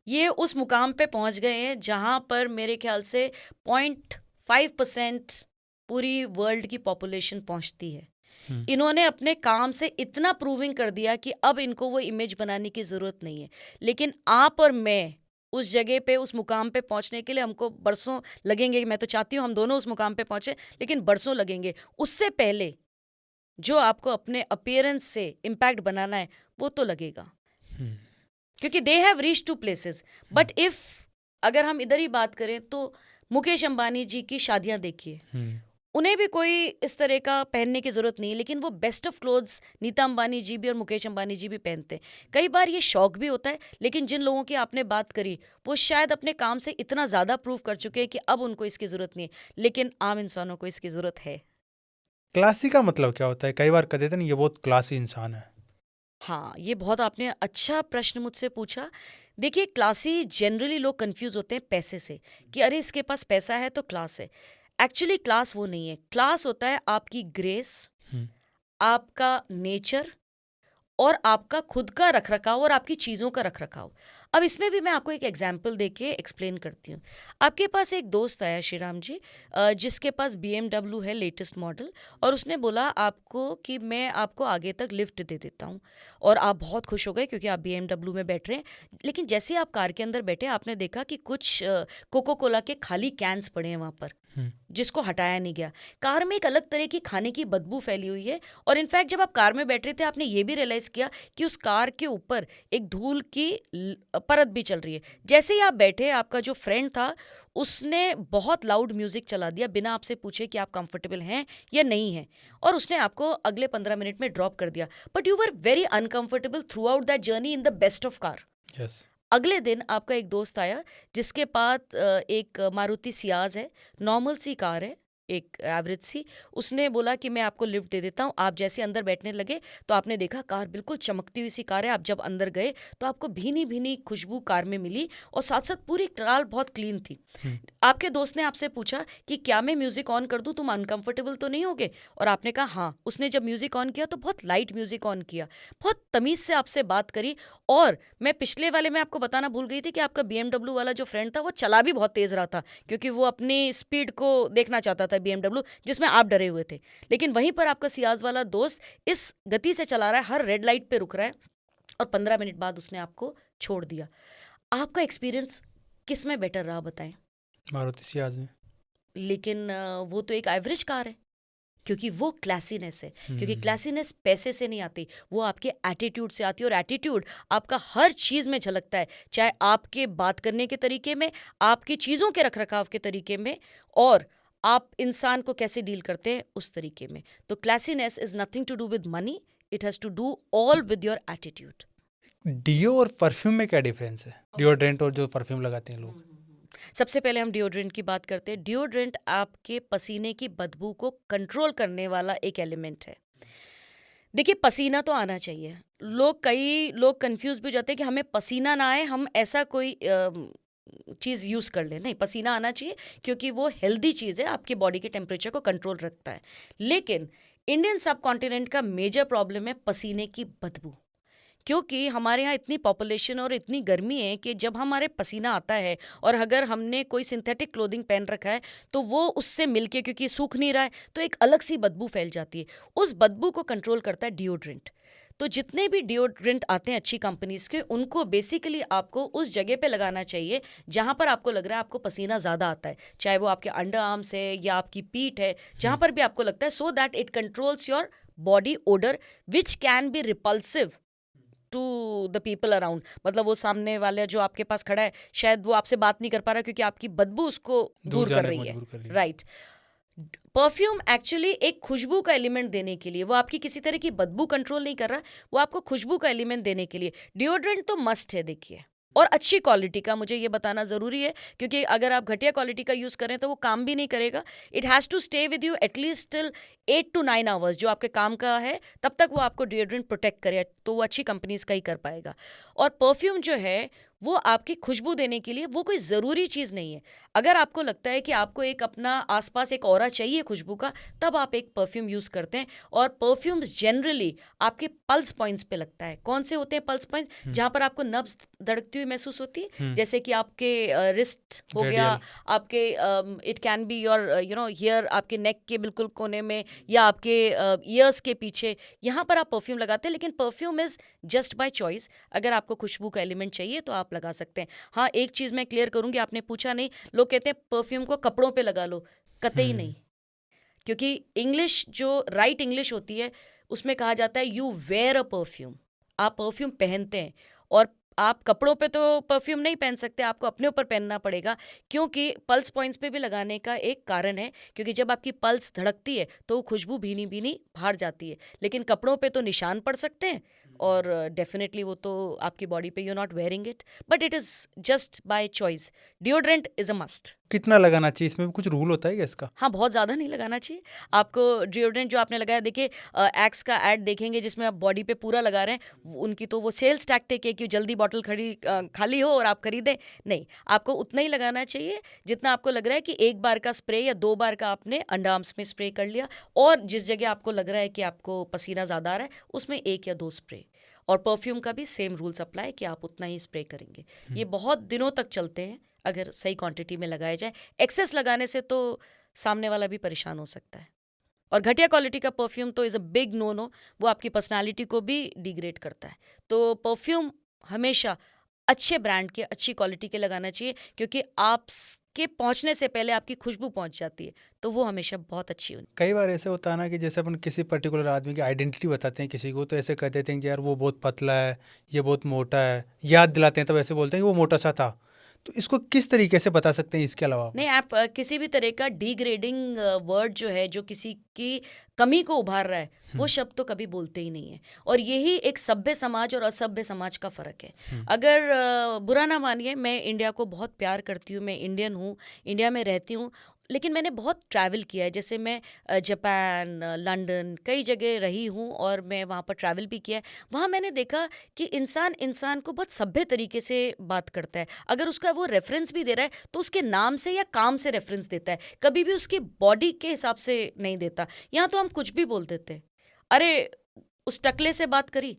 ये उस मुकाम पे पहुंच गए हैं जहां पर मेरे ख्याल से 0.5% पूरी वर्ल्ड की पॉपुलेशन पहुंचती है। इन्होंने अपने काम से इतना प्रूविंग कर दिया कि अब इनको वो इमेज बनाने की ज़रूरत नहीं है। लेकिन आप और मैं उस जगह पे, उस मुकाम पे पहुंचने के लिए हमको बरसों लगेंगे। मैं तो चाहती हूँ हम दोनों उस मुकाम पे पहुंचे, लेकिन बरसों लगेंगे। उससे पहले जो आपको अपने अपीयरेंस से इम्पैक्ट बनाना है वो तो लगेगा,
हम्म,
क्योंकि they have reach to places. But if अगर हम इधर ही बात करें तो मुकेश अंबानी जी की शादियां देखिए,
हम्म,
उन्हें भी कोई इस तरह का पहनने की जरूरत नहीं है, लेकिन वो best of clothes Nita Ambani ji भी और मुकेश अंबानी जी भी पहनते हैं। कई बार ये शौक भी होता है, लेकिन जिन लोगों की आपने बात करी वो शायद अपने काम से इतना ज़्यादा प्रूव कर चुके हैं कि अब उनको इसकी ज़रूरत नहीं है, लेकिन आम इंसानों को इसकी ज़रूरत है।
क्लासी का मतलब क्या होता है? कई बार कह देते हैं ना, ये बहुत क्लासी इंसान है।
हाँ, ये बहुत आपने अच्छा प्रश्न मुझसे पूछा। देखिए, क्लासी जनरली लोग कंफ्यूज होते हैं पैसे से, कि अरे इसके पास पैसा है तो क्लास है। एक्चुअली क्लास वो नहीं है। क्लास होता है आपकी ग्रेस,
हम्म,
आपका नेचर और आपका खुद का रखरखाव और आपकी चीज़ों का रखरखाव। अब इसमें भी मैं आपको एक एग्जांपल देके एक्सप्लेन करती हूँ। आपके पास एक दोस्त आया श्रीराम जी, जिसके पास BMW है लेटेस्ट मॉडल, और उसने बोला आपको कि मैं आपको आगे तक लिफ्ट दे देता हूँ, और आप बहुत खुश हो गए क्योंकि आप BMW में बैठ रहे हैं। लेकिन जैसे ही आप कार के अंदर बैठे आपने देखा कि कुछ कोको कोला के खाली कैंस पड़े हैं वहाँ पर,
हम्म,
जिसको हटाया नहीं गया। कार में एक अलग तरह की खाने की बदबू फैली हुई है, और इनफैक्ट जब आप कार में बैठ रहे थे आपने ये भी रियलाइज़ किया कि उस कार के ऊपर एक धूल की परत भी चल रही है। जैसे ही आप बैठे, आपका जो फ्रेंड था उसने बहुत लाउड म्यूजिक चला दिया बिना आपसे पूछे कि आप कंफर्टेबल हैं या नहीं हैं, और उसने आपको अगले 15 मिनट में ड्रॉप कर दिया। But you were very uncomfortable through out that journey in the best of car.
Yes,
अगले दिन आपका एक दोस्त आया जिसके पास एक मारुति सियाज है, नॉर्मल सी कार है, एक एवरेज सी। उसने बोला कि मैं आपको लिफ्ट दे देता हूँ। आप जैसे अंदर बैठने लगे तो आपने देखा कार बिल्कुल चमकती हुई सी कार है। आप जब अंदर गए तो आपको भीनी भीनी खुशबू कार में मिली, और साथ साथ पूरी कार बहुत क्लीन थी।
हम्म,
आपके दोस्त ने आपसे पूछा कि क्या मैं म्यूजिक ऑन कर दूं, तुम अनकंफर्टेबल तो नहीं होगे? और आपने कहा हाँ। उसने जब म्यूजिक ऑन किया तो बहुत लाइट म्यूजिक ऑन किया, बहुत तमीज से आपसे बात करी। और मैं पिछले वाले में आपको बताना भूल गई थी कि आपका BMW वाला जो फ्रेंड था वो चला भी बहुत तेज रहा था, क्योंकि वो अपनी स्पीड को देखना चाहता था BMW, जिसमें आप डरे हुए थे। लेकिन वहीं पर आपका सियाज वाला दोस्त इस गति से चला रहा है, हर रेड लाइट पे रुक रहा है, और 15 मिनट बाद उसने आपको छोड़ दिया। आपका एक्सपीरियंस किस में बेटर रहा बताएं?
मारुति सियाज में।
लेकिन वो तो एक एवरेज कार है, क्योंकि वो क्लासीनेस है। क्योंकि
हम्म,
क्लासीनेस पैसे से नहीं आती, वो आपके एटीट्यूड से आती है, और एटीट्यूड आपका हर चीज़ में झलकता है, चाहे आपके बात करने के तरीके में, आपकी चीज़ों के रखरखाव के तरीके में, और आप इंसान को कैसे डील करते हैं उस तरीके में। तो classiness is nothing to do with money, it has to do all with your attitude.
Deo और परफ्यूम में क्या डिफरेंस है? डिओड्रेंट और जो परफ्यूम लगाते हैं लोग।
सबसे पहले हम डिओड्रेंट की बात करते हैं। डिओड्रेंट आपके पसीने की बदबू को कंट्रोल करने वाला एक एलिमेंट है। देखिए, पसीना तो आना चाहिए। कई लोग कंफ्यूज भी हो जाते हैं कि हमें पसीना ना आए, हम ऐसा कोई चीज़ यूज़ कर लें। नहीं, पसीना आना चाहिए, क्योंकि वो हेल्दी चीज़ है, आपके बॉडी के टेम्परेचर को कंट्रोल रखता है। लेकिन इंडियन सब कॉन्टिनेंट का मेजर प्रॉब्लम है पसीने की बदबू, क्योंकि हमारे यहाँ इतनी पॉपुलेशन और इतनी गर्मी है कि जब हमारे पसीना आता है, और अगर हमने कोई सिंथेटिक क्लोथिंग पहन रखा है तो वो उससे मिलके, क्योंकि सूख नहीं रहा है, तो एक अलग सी बदबू फैल जाती है। उस बदबू को कंट्रोल करता है डिओड्रेंट। तो जितने भी डिओड्रेंट आते हैं अच्छी कंपनीज के, उनको बेसिकली आपको उस जगह पे लगाना चाहिए जहाँ पर आपको लग रहा है आपको पसीना ज़्यादा आता है, चाहे वो आपके अंडर आर्म्स है या आपकी पीठ है, जहाँ पर भी आपको लगता है, so that it controls your body odour which can be repulsive to the people around. मतलब वो सामने वाले जो आपके पास खड़ा है, शायद वो आपसे बात नहीं कर पा रहा क्योंकि आपकी बदबू उसको
दूर
दूर कर
जाने को
रही है।
मजबूर कर रही है।
राइट। परफ्यूम एक्चुअली एक खुशबू का एलिमेंट देने के लिए, वो आपकी किसी तरह की बदबू कंट्रोल नहीं कर रहा, वो आपको खुशबू का एलिमेंट देने के लिए। डिओड्रेंट तो मस्ट है देखिए, और अच्छी क्वालिटी का, मुझे ये बताना ज़रूरी है, क्योंकि अगर आप घटिया क्वालिटी का यूज़ करें तो वो काम भी नहीं करेगा। It has to stay with you at least till 8 to 9 hours, जो आपके काम का है, तब तक वो आपको डिओड्रेंट प्रोटेक्ट करे, तो वो अच्छी कंपनीज का ही कर पाएगा। और परफ्यूम जो है वो आपकी खुशबू देने के लिए, वो कोई ज़रूरी चीज़ नहीं है। अगर आपको लगता है कि आपको एक अपना आसपास एक ऑरा चाहिए खुशबू का, तब आप एक परफ्यूम यूज़ करते हैं। और परफ्यूम्स जनरली आपके पल्स पॉइंट्स पे लगता है। कौन से होते हैं पल्स पॉइंट्स? जहाँ पर आपको नब्ज धड़कती हुई महसूस होती है, जैसे कि आपके रिस्ट हो गया,
रेडियल।
आपके it can be your here, आपके नेक के बिल्कुल कोने में, या आपके ईयर्स के पीछे, यहाँ पर आप परफ्यूम लगाते हैं। लेकिन perfume is just by choice. अगर आपको खुशबू का एलिमेंट चाहिए तो आप लगा सकते हैं। हाँ, एक चीज़ मैं क्लियर करूँगी, आपने पूछा नहीं, लोग कहते हैं परफ्यूम को कपड़ों पे लगा लो, कतई नहीं। क्योंकि इंग्लिश जो राइट इंग्लिश होती है उसमें कहा जाता है यू वेयर अ परफ्यूम, आप परफ्यूम पहनते हैं। और आप कपड़ों पे तो परफ्यूम नहीं पहन सकते, आपको अपने ऊपर पहनना पड़ेगा, क्योंकि पल्स पॉइंट्स पे भी लगाने का एक कारण है, क्योंकि जब आपकी पल्स धड़कती है तो वो खुशबू भीनी भीनी बाहर जाती है, लेकिन कपड़ों पे तो निशान पड़ सकते हैं और डेफिनेटली वो तो आपकी बॉडी पे you not wearing it, but it is just by choice. Deodorant is a must.
कितना लगाना चाहिए, इसमें भी कुछ रूल होता है क्या इसका?
हाँ, बहुत ज़्यादा नहीं लगाना चाहिए आपको। डिओड्रेंट जो आपने लगाया, देखिए एक्स का ऐड देखेंगे जिसमें आप बॉडी पे पूरा लगा रहे हैं, उनकी तो वो सेल्स टैक्टिक है कि जल्दी बॉटल खाली हो और आप खरीदें। नहीं, आपको उतना ही लगाना चाहिए जितना आपको लग रहा है कि एक बार का स्प्रे या 2 बार का आपने अंडर आर्म्स में स्प्रे कर लिया, और जिस जगह आपको लग रहा है कि आपको पसीना ज़्यादा आ रहा है उसमें 1 या 2 स्प्रे। और परफ्यूम का भी सेम रूल्स अप्लाई कि आप उतना ही स्प्रे करेंगे। ये बहुत दिनों तक चलते हैं अगर सही क्वांटिटी में लगाया जाए। एक्सेस लगाने से तो सामने वाला भी परेशान हो सकता है। और घटिया क्वालिटी का परफ्यूम तो is a big no no, वो आपकी पर्सनालिटी को भी डिग्रेड करता है। तो परफ्यूम हमेशा अच्छे ब्रांड के, अच्छी क्वालिटी के लगाना चाहिए, क्योंकि आपके पहुंचने से पहले आपकी खुशबू पहुंच जाती है, तो वो हमेशा बहुत अच्छी होनी।
कई बार ऐसे होता है ना कि जैसे अपन किसी पर्टिकुलर आदमी की आइडेंटिटी बताते हैं किसी को, तो ऐसे कह देते हैं कि यार वो बहुत पतला है, ये बहुत मोटा है, याद दिलाते हैं तब ऐसे बोलते हैं कि वो मोटा सा था। तो इसको किस तरीके से बता सकते हैं इसके अलावा आप?
नहीं, आप किसी भी तरह का डिग्रेडिंग वर्ड जो है, जो किसी की कमी को उभार रहा है, वो शब्द तो कभी बोलते ही नहीं है। और यही एक सभ्य समाज और असभ्य समाज का फ़र्क है। अगर बुरा ना मानिए, मैं इंडिया को बहुत प्यार करती हूँ, मैं इंडियन हूँ, इंडिया में रहती हूँ, लेकिन मैंने बहुत ट्रैवल किया है। जैसे मैं जापान, लंदन, कई जगह रही हूँ और मैं वहाँ पर ट्रैवल भी किया है। वहाँ मैंने देखा कि इंसान इंसान को बहुत सभ्य तरीके से बात करता है। अगर उसका वो रेफरेंस भी दे रहा है तो उसके नाम से या काम से रेफरेंस देता है, कभी भी उसकी बॉडी के हिसाब से नहीं देता। यहाँ तो हम कुछ भी बोल देते हैं, अरे उस टकले से बात करी।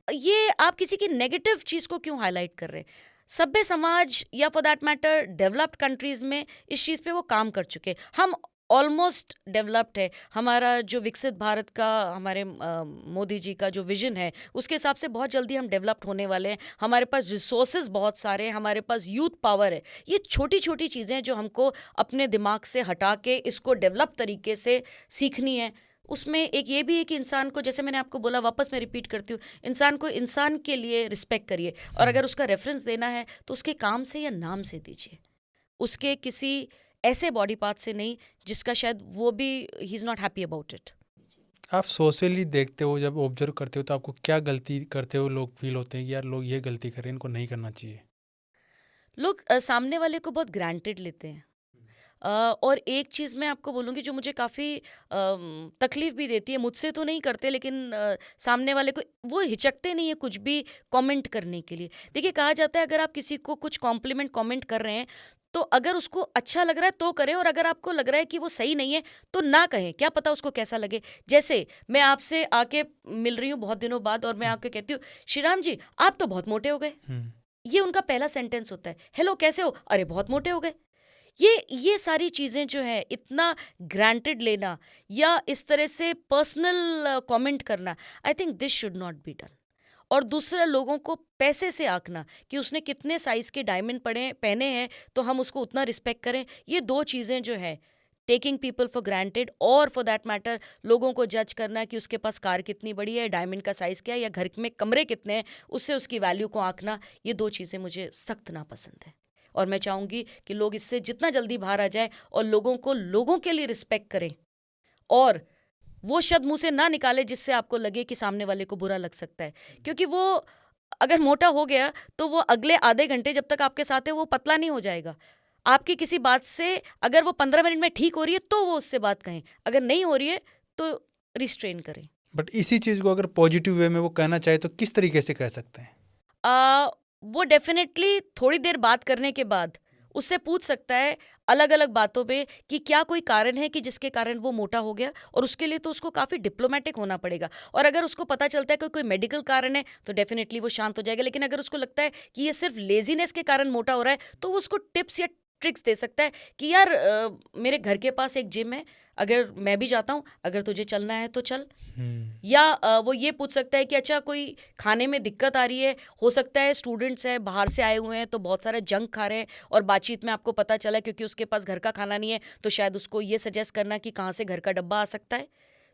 ये आप किसी की नेगेटिव चीज़ को क्यों हाईलाइट कर रहे हैं? सभ्य समाज या for that matter developed countries में इस चीज़ पे वो काम कर चुके हैं। हम ऑलमोस्ट डेवलप्ड है। हमारा जो विकसित भारत का, हमारे मोदी जी का जो विजन है, उसके हिसाब से बहुत जल्दी हम डेवलप्ड होने वाले हैं। हमारे पास रिसोर्सेज बहुत सारे हैं, हमारे पास यूथ पावर है। ये छोटी छोटी चीज़ें जो हमको अपने दिमाग से हटा के इसको डेवलप तरीके से सीखनी है। उसमें एक ये भी है कि इंसान को, जैसे मैंने आपको बोला, वापस मैं रिपीट करती हूँ, इंसान को इंसान के लिए रिस्पेक्ट करिए, और अगर उसका रेफरेंस देना है तो उसके काम से या नाम से दीजिए, उसके किसी ऐसे बॉडी पार्ट से नहीं जिसका शायद वो भी he is not happy about it.
आप सोशली देखते हो, जब ऑब्जर्व करते हो, तो आपको क्या गलती करते हो लोग फील होते हैं कि यार लोग ये गलती कर रहे हैं, इनको नहीं करना चाहिए?
लोग सामने वाले को बहुत ग्रांटेड लेते हैं। और एक चीज़ मैं आपको बोलूँगी जो मुझे काफ़ी तकलीफ़ भी देती है, मुझसे तो नहीं करते, लेकिन सामने वाले को वो हिचकते नहीं है कुछ भी कमेंट करने के लिए। देखिए, कहा जाता है अगर आप किसी को कुछ कॉम्प्लीमेंट कमेंट कर रहे हैं, तो अगर उसको अच्छा लग रहा है तो करें, और अगर आपको लग रहा है कि वो सही नहीं है तो ना कहें, क्या पता उसको कैसा लगे। जैसे मैं आपसे आके मिल रही हूँ बहुत दिनों बाद और मैं आके कहती हूँ, श्रीराम जी आप तो बहुत मोटे हो गए। ये उनका पहला सेंटेंस होता है। हेलो कैसे हो? अरे बहुत मोटे हो गए। ये सारी चीज़ें जो है, इतना ग्रांटेड लेना या इस तरह से पर्सनल कमेंट करना, I think this should not be done. और दूसरा, लोगों को पैसे से आंकना कि उसने कितने साइज़ के डायमंड पहने हैं तो हम उसको उतना रिस्पेक्ट करें, ये 2 चीज़ें जो है, टेकिंग पीपल फॉर ग्रांटेड और फॉर दैट मैटर लोगों को जज करना कि उसके पास कार कितनी बड़ी है, डायमंड का साइज़ क्या है, या घर में कमरे कितने हैं, उससे उसकी वैल्यू को आंकना, ये 2 चीज़ें मुझे सख्त नापसंद है। और मैं चाहूँगी कि लोग इससे जितना जल्दी बाहर आ जाए और लोगों को लोगों के लिए रिस्पेक्ट करें, और वो शब्द मुंह से ना निकाले जिससे आपको लगे कि सामने वाले को बुरा लग सकता है। क्योंकि वो अगर मोटा हो गया तो वो अगले आधे घंटे जब तक आपके साथ है वो पतला नहीं हो जाएगा। आपकी किसी बात से अगर वो 15 मिनट में ठीक हो रही है तो वो उससे बात कहें, अगर नहीं हो रही है तो रिस्ट्रेन करें।
बट इसी चीज़ को अगर पॉजिटिव वे में वो कहना चाहे तो किस तरीके से कह सकते हैं?
वो डेफिनेटली थोड़ी देर बात करने के बाद उससे पूछ सकता है अलग अलग बातों पे कि क्या कोई कारण है कि जिसके कारण वो मोटा हो गया, और उसके लिए तो उसको काफ़ी डिप्लोमेटिक होना पड़ेगा। और अगर उसको पता चलता है कि कोई मेडिकल कारण है तो डेफिनेटली वो शांत हो जाएगा। लेकिन अगर उसको लगता है कि ये सिर्फ लेजीनेस के कारण मोटा हो रहा है तो वो उसको टिप्स या ट्रिक्स दे सकता है कि यार मेरे घर के पास एक जिम है, अगर मैं भी जाता हूँ, अगर तुझे चलना है तो चल। या वो ये पूछ सकता है कि अच्छा कोई खाने में दिक्कत आ रही है, हो सकता है स्टूडेंट्स हैं बाहर से आए हुए हैं तो बहुत सारा जंक खा रहे हैं और बातचीत में आपको पता चला क्योंकि उसके पास घर का खाना नहीं है, तो शायद उसको ये सजेस्ट करना कि कहाँ से घर का डब्बा आ सकता है।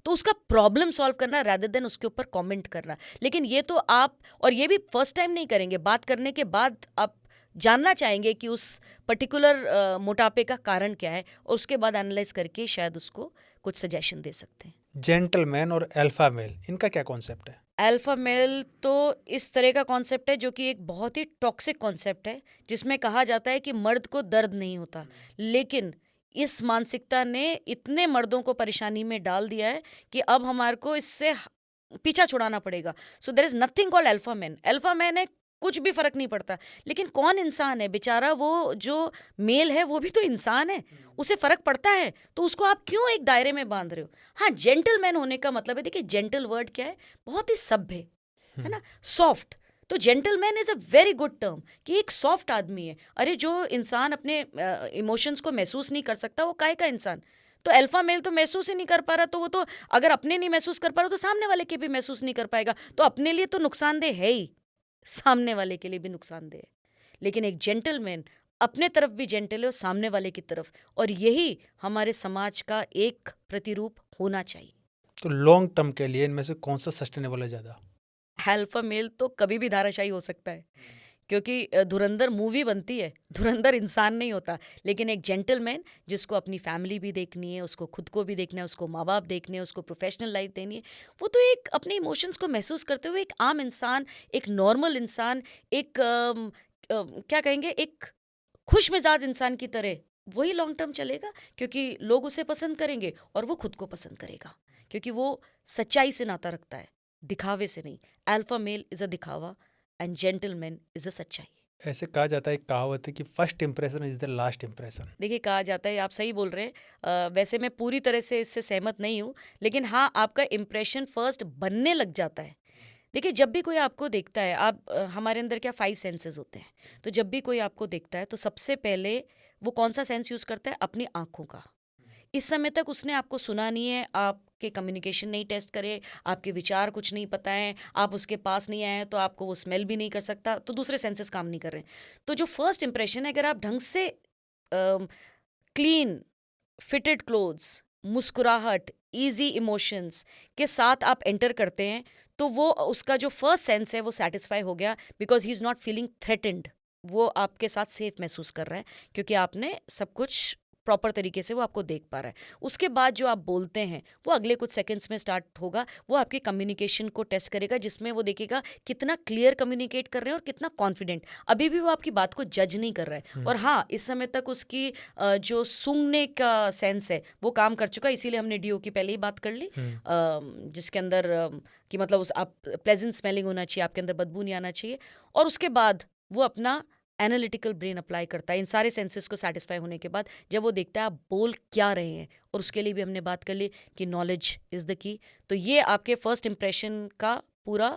तो उसका प्रॉब्लम सॉल्व करना रादर देन उसके ऊपर कमेंट करना। लेकिन ये तो आप, और ये भी फर्स्ट टाइम नहीं करेंगे, बात करने के बाद आप जानना चाहेंगे कि उस पर्टिकुलर मोटापे का कारण क्या है और उसके बाद एनालाइज करके शायद उसको कुछ सजेशन दे सकते हैं।
जेंटलमैन और अल्फा मेल, इनका क्या कॉन्सेप्ट है?
अल्फा मेल तो इस तरह का कॉन्सेप्ट है जो कि एक बहुत ही टॉक्सिक कॉन्सेप्ट है, जिसमें कहा जाता है कि मर्द को दर्द नहीं होता। लेकिन इस मानसिकता ने इतने मर्दों को परेशानी में डाल दिया है कि अब हमारे को इससे पीछा छुड़ाना पड़ेगा। So there is nothing called alpha man. Alpha man है, कुछ भी फर्क नहीं पड़ता। लेकिन कौन इंसान है बेचारा, वो जो मेल है वो भी तो इंसान है, उसे फर्क पड़ता है, तो उसको आप क्यों एक दायरे में बांध रहे हो? हाँ, जेंटलमैन होने का मतलब है, देखिए जेंटल वर्ड क्या है, बहुत ही सभ्य है ना, सॉफ्ट। तो gentleman is a very good term कि एक सॉफ्ट आदमी है। अरे जो इंसान अपने इमोशंस को महसूस नहीं कर सकता वो काहे का इंसान? तो अल्फा मेल तो महसूस ही नहीं कर पा रहा, तो वो तो अगर अपने नहीं महसूस कर पा रहा तो सामने वाले के भी महसूस नहीं कर पाएगा, तो अपने लिए तो नुकसानदेह है ही, सामने वाले के लिए भी नुकसानदेह है। लेकिन एक जेंटलमैन अपने तरफ भी जेंटल है और सामने वाले की तरफ, और यही हमारे समाज का एक प्रतिरूप होना चाहिए।
तो लॉन्ग टर्म के लिए इनमें से कौन सा सस्टेनेबल है ज़्यादा?
अल्फा मेल तो कभी भी धाराशायी हो सकता है, क्योंकि धुरंधर मूवी बनती है, धुरंधर इंसान नहीं होता। लेकिन एक जेंटलमैन जिसको अपनी फैमिली भी देखनी है, उसको खुद को भी देखना है, उसको माँ बाप देखने हैं, उसको प्रोफेशनल लाइफ देनी है, वो तो एक अपने इमोशंस को महसूस करते हुए एक आम इंसान, एक नॉर्मल इंसान, एक क्या कहेंगे, एक खुश मिजाज इंसान की तरह वही लॉन्ग टर्म चलेगा, क्योंकि लोग उसे पसंद करेंगे और वो खुद को पसंद करेगा, क्योंकि वो सच्चाई से नाता रखता है, दिखावे से नहीं। अल्फा मेल इज अ दिखावा एंड जेंटलमैन इज अ सच्चाई।
ऐसे कहा जाता है, एक कहावत है कि first impression is the last impression.
देखिए, कहा जाता है, आप सही बोल रहे हैं। वैसे मैं पूरी तरह से इससे सहमत नहीं हूँ, लेकिन हाँ, आपका इम्प्रेशन फर्स्ट बनने लग जाता है। देखिए, जब भी कोई आपको देखता है, आप हमारे अंदर क्या 5 सेंसेस होते हैं, तो जब भी कोई आपको देखता है तो सबसे पहले वो कौन सा सेंस यूज़ करता है? अपनी आँखों का। इस समय तक उसने आपको सुना नहीं है, आपके कम्युनिकेशन नहीं टेस्ट करे, आपके विचार कुछ नहीं पता है, आप उसके पास नहीं आए हैं तो आपको वो स्मेल भी नहीं कर सकता, तो दूसरे सेंसेस काम नहीं कर रहे हैं। तो जो फर्स्ट इंप्रेशन है, अगर आप ढंग से क्लीन फिटेड क्लोथ्स, मुस्कुराहट, ईजी इमोशंस के साथ आप एंटर करते हैं, तो वो उसका जो फर्स्ट सेंस है वो सेटिस्फाई हो गया, because he is not feeling threatened. वो आपके साथ सेफ महसूस कर रहा है, क्योंकि आपने सब कुछ प्रॉपर तरीके से वो आपको देख पा रहा है। उसके बाद जो आप बोलते हैं वो अगले कुछ सेकंड्स में स्टार्ट होगा, वो आपके कम्युनिकेशन को टेस्ट करेगा, जिसमें वो देखेगा कितना क्लियर कम्युनिकेट कर रहे हैं और कितना कॉन्फिडेंट। अभी भी वो आपकी बात को जज नहीं कर रहा है। और हाँ, इस समय तक उसकी जो सूंघने का सेंस है वो काम कर चुका है, इसीलिए हमने डीओ की पहले ही बात कर ली, जिसके अंदर कि मतलब उस आप प्लेजेंट स्मेलिंग होना चाहिए, आपके अंदर बदबू नहीं आना चाहिए। और उसके बाद वो अपना एनालिटिकल ब्रेन अप्लाई करता है इन सारे सेंसेस को सेटिस्फाई होने के बाद, जब वो देखता है आप बोल क्या रहे हैं। और उसके लिए भी हमने बात कर ली कि नॉलेज इज़ द की। तो ये आपके फर्स्ट इंप्रेशन का पूरा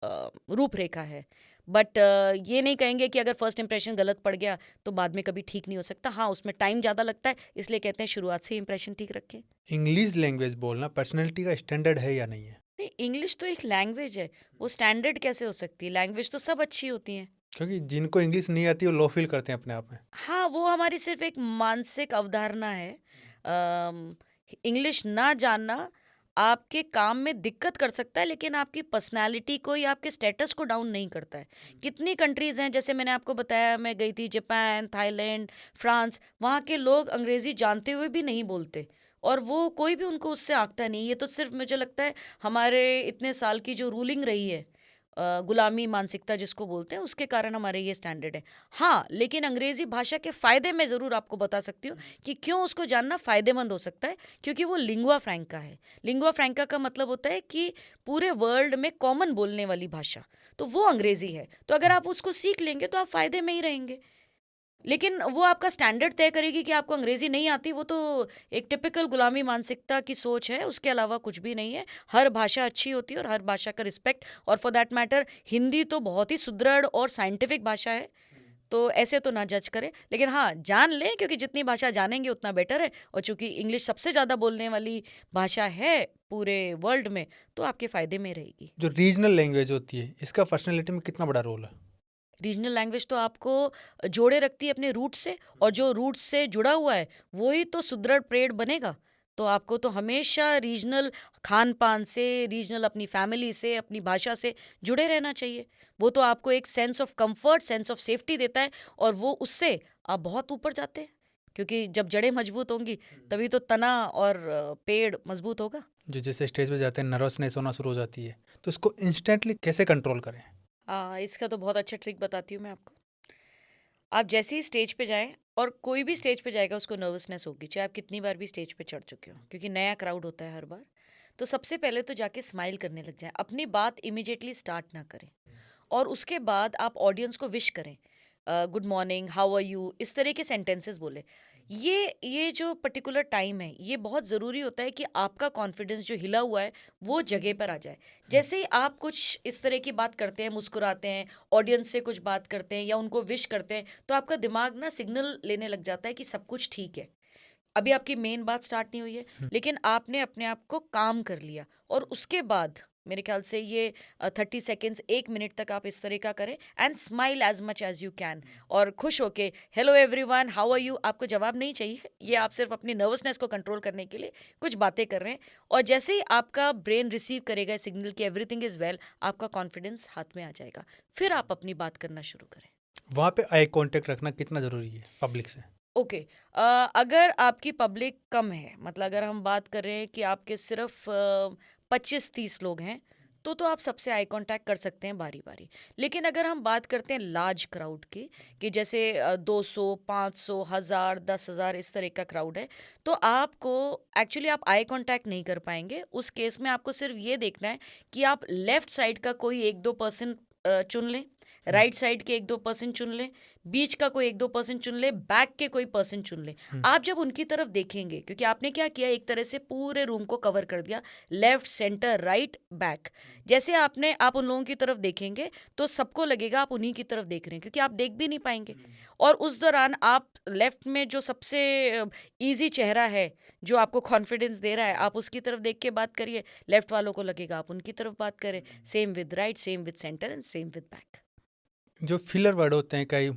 रूपरेखा है। बट ये नहीं कहेंगे कि अगर फर्स्ट इंप्रेशन गलत पड़ गया तो बाद में कभी ठीक नहीं हो सकता। हाँ, उसमें टाइम ज़्यादा लगता है, इसलिए कहते हैं शुरुआत से ही इंप्रेशन ठीक रखें।
इंग्लिश लैंग्वेज बोलना पर्सनैलिटी का स्टैंडर्ड है या नहीं है?
नहीं, इंग्लिश तो एक लैंग्वेज है, वो स्टैंडर्ड कैसे हो सकती है? लैंग्वेज तो सब अच्छी होती हैं।
क्योंकि जिनको इंग्लिश नहीं आती वो लो फील करते हैं अपने आप में।
हाँ, वो हमारी सिर्फ एक मानसिक अवधारणा है। इंग्लिश ना जानना आपके काम में दिक्कत कर सकता है, लेकिन आपकी पर्सनैलिटी को या आपके स्टेटस को डाउन नहीं करता है। कितनी कंट्रीज़ हैं, जैसे मैंने आपको बताया, मैं गई थी जापान, थाईलैंड, फ्रांस, वहाँ के लोग अंग्रेज़ी जानते हुए भी नहीं बोलते और वो कोई भी उनको उससे आँकता नहीं। ये तो सिर्फ मुझे लगता है हमारे इतने साल की जो रूलिंग रही है, गुलामी मानसिकता जिसको बोलते हैं, उसके कारण हमारे ये स्टैंडर्ड है। हाँ, लेकिन अंग्रेज़ी भाषा के फ़ायदे मैं ज़रूर आपको बता सकती हूँ कि क्यों उसको जानना फ़ायदेमंद हो सकता है, क्योंकि वो लिंगुआ फ्रैंका है। लिंगुआ फ्रैंका का मतलब होता है कि पूरे वर्ल्ड में कॉमन बोलने वाली भाषा, तो वो अंग्रेज़ी है। तो अगर आप उसको सीख लेंगे तो आप फ़ायदे में ही रहेंगे। लेकिन वो आपका स्टैंडर्ड तय करेगी कि आपको अंग्रेज़ी नहीं आती, वो तो एक टिपिकल गुलामी मानसिकता की सोच है, उसके अलावा कुछ भी नहीं है। हर भाषा अच्छी होती है और हर भाषा का रिस्पेक्ट, और फॉर दैट मैटर हिंदी तो बहुत ही सुदृढ़ और साइंटिफिक भाषा है। तो ऐसे तो ना जज करें, लेकिन हाँ जान लें, क्योंकि जितनी भाषा जानेंगे उतना बेटर है। और चूंकि इंग्लिश सबसे ज़्यादा बोलने वाली भाषा है पूरे वर्ल्ड में, तो आपके फ़ायदे में रहेगी।
जो रीजनल लैंग्वेज होती है, इसका पर्सनैलिटी में कितना बड़ा रोल है?
रीजनल लैंग्वेज तो आपको जोड़े रखती है अपने रूट से, और जो रूट से जुड़ा हुआ है वही तो सुदृढ़ पेड़ बनेगा। तो आपको तो हमेशा रीजनल खान पान से, रीजनल अपनी फैमिली से, अपनी भाषा से जुड़े रहना चाहिए। वो तो आपको एक sense of comfort, sense of safety देता है, और वो उससे आप बहुत ऊपर जाते हैं, क्योंकि जब जड़ें मजबूत होंगी तभी तो तना और पेड़ मजबूत होगा।
जो जैसे स्टेज पे जाते हैं नर्वसनेस होना शुरू हो जाती है, तो इसको इंस्टेंटली कैसे कंट्रोल करें?
इसका तो बहुत अच्छा ट्रिक बताती हूँ मैं आपको। आप जैसे ही स्टेज पे जाएं, और कोई भी स्टेज पे जाएगा उसको नर्वसनेस होगी, चाहे आप कितनी बार भी स्टेज पे चढ़ चुके हो, क्योंकि नया क्राउड होता है हर बार। तो सबसे पहले तो जाके स्माइल करने लग जाएं, अपनी बात इमिडिएटली स्टार्ट ना करें, और उसके बाद आप ऑडियंस को विश करें, good morning, how are you, इस तरह के सेंटेंसेस बोले। ये जो पर्टिकुलर टाइम है, ये बहुत ज़रूरी होता है कि आपका कॉन्फिडेंस जो हिला हुआ है वो जगह पर आ जाए। जैसे ही आप कुछ इस तरह की बात करते हैं, मुस्कुराते हैं, ऑडियंस से कुछ बात करते हैं या उनको विश करते हैं, तो आपका दिमाग ना सिग्नल लेने लग जाता है कि सब कुछ ठीक है। अभी आपकी मेन बात स्टार्ट नहीं हुई है, लेकिन आपने अपने आप को काम कर लिया, और उसके बाद मेरे ख्याल से ये 30 सेकेंड्स, 1 मिनट तक आप इस तरह का करें, and smile as much as you can, और खुश होके hello everyone, how are you. आपको जवाब नहीं चाहिए, ये आप सिर्फ अपनी नर्वसनेस को कंट्रोल करने के लिए कुछ बातें कर रहे हैं, और जैसे ही आपका ब्रेन रिसीव करेगा सिग्नल कि एवरीथिंग इज़ वेल, आपका कॉन्फिडेंस हाथ में आ जाएगा, फिर आप अपनी बात करना शुरू करें।
वहाँ पे आई कांटेक्ट रखना कितना ज़रूरी है पब्लिक से?
ओके, अगर आपकी पब्लिक कम है, मतलब अगर हम बात कर रहे हैं कि आपके सिर्फ 25-30 लोग हैं, तो आप सबसे आई कांटेक्ट कर सकते हैं बारी बारी। लेकिन अगर हम बात करते हैं लार्ज क्राउड की, कि जैसे 200, 500, 1000, 10,000 इस तरह का क्राउड है, तो आपको एक्चुअली आप आई कांटेक्ट नहीं कर पाएंगे। उस केस में आपको सिर्फ ये देखना है कि आप लेफ्ट साइड का कोई 1-2% चुन लें, राइट साइड के 1-2% चुन लें, बीच का कोई 1-2% चुन ले, बैक के कोई पर्सन चुन ले। आप जब उनकी तरफ देखेंगे, क्योंकि आपने क्या किया, एक तरह से पूरे रूम को कवर कर दिया, लेफ्ट, सेंटर, राइट, बैक। जैसे आप उन लोगों की तरफ देखेंगे तो सबको लगेगा आप उन्हीं की तरफ देख रहे हैं, क्योंकि आप देख भी नहीं पाएंगे। और उस दौरान आप लेफ्ट में जो सबसे ईजी चेहरा है, जो आपको कॉन्फिडेंस दे रहा है, आप उसकी तरफ देख के बात करिए, लेफ्ट वालों को लगेगा आप उनकी तरफ बात करें। Same with right, same with centre, and same with back.
जो फिलर वर्ड होते हैं कई,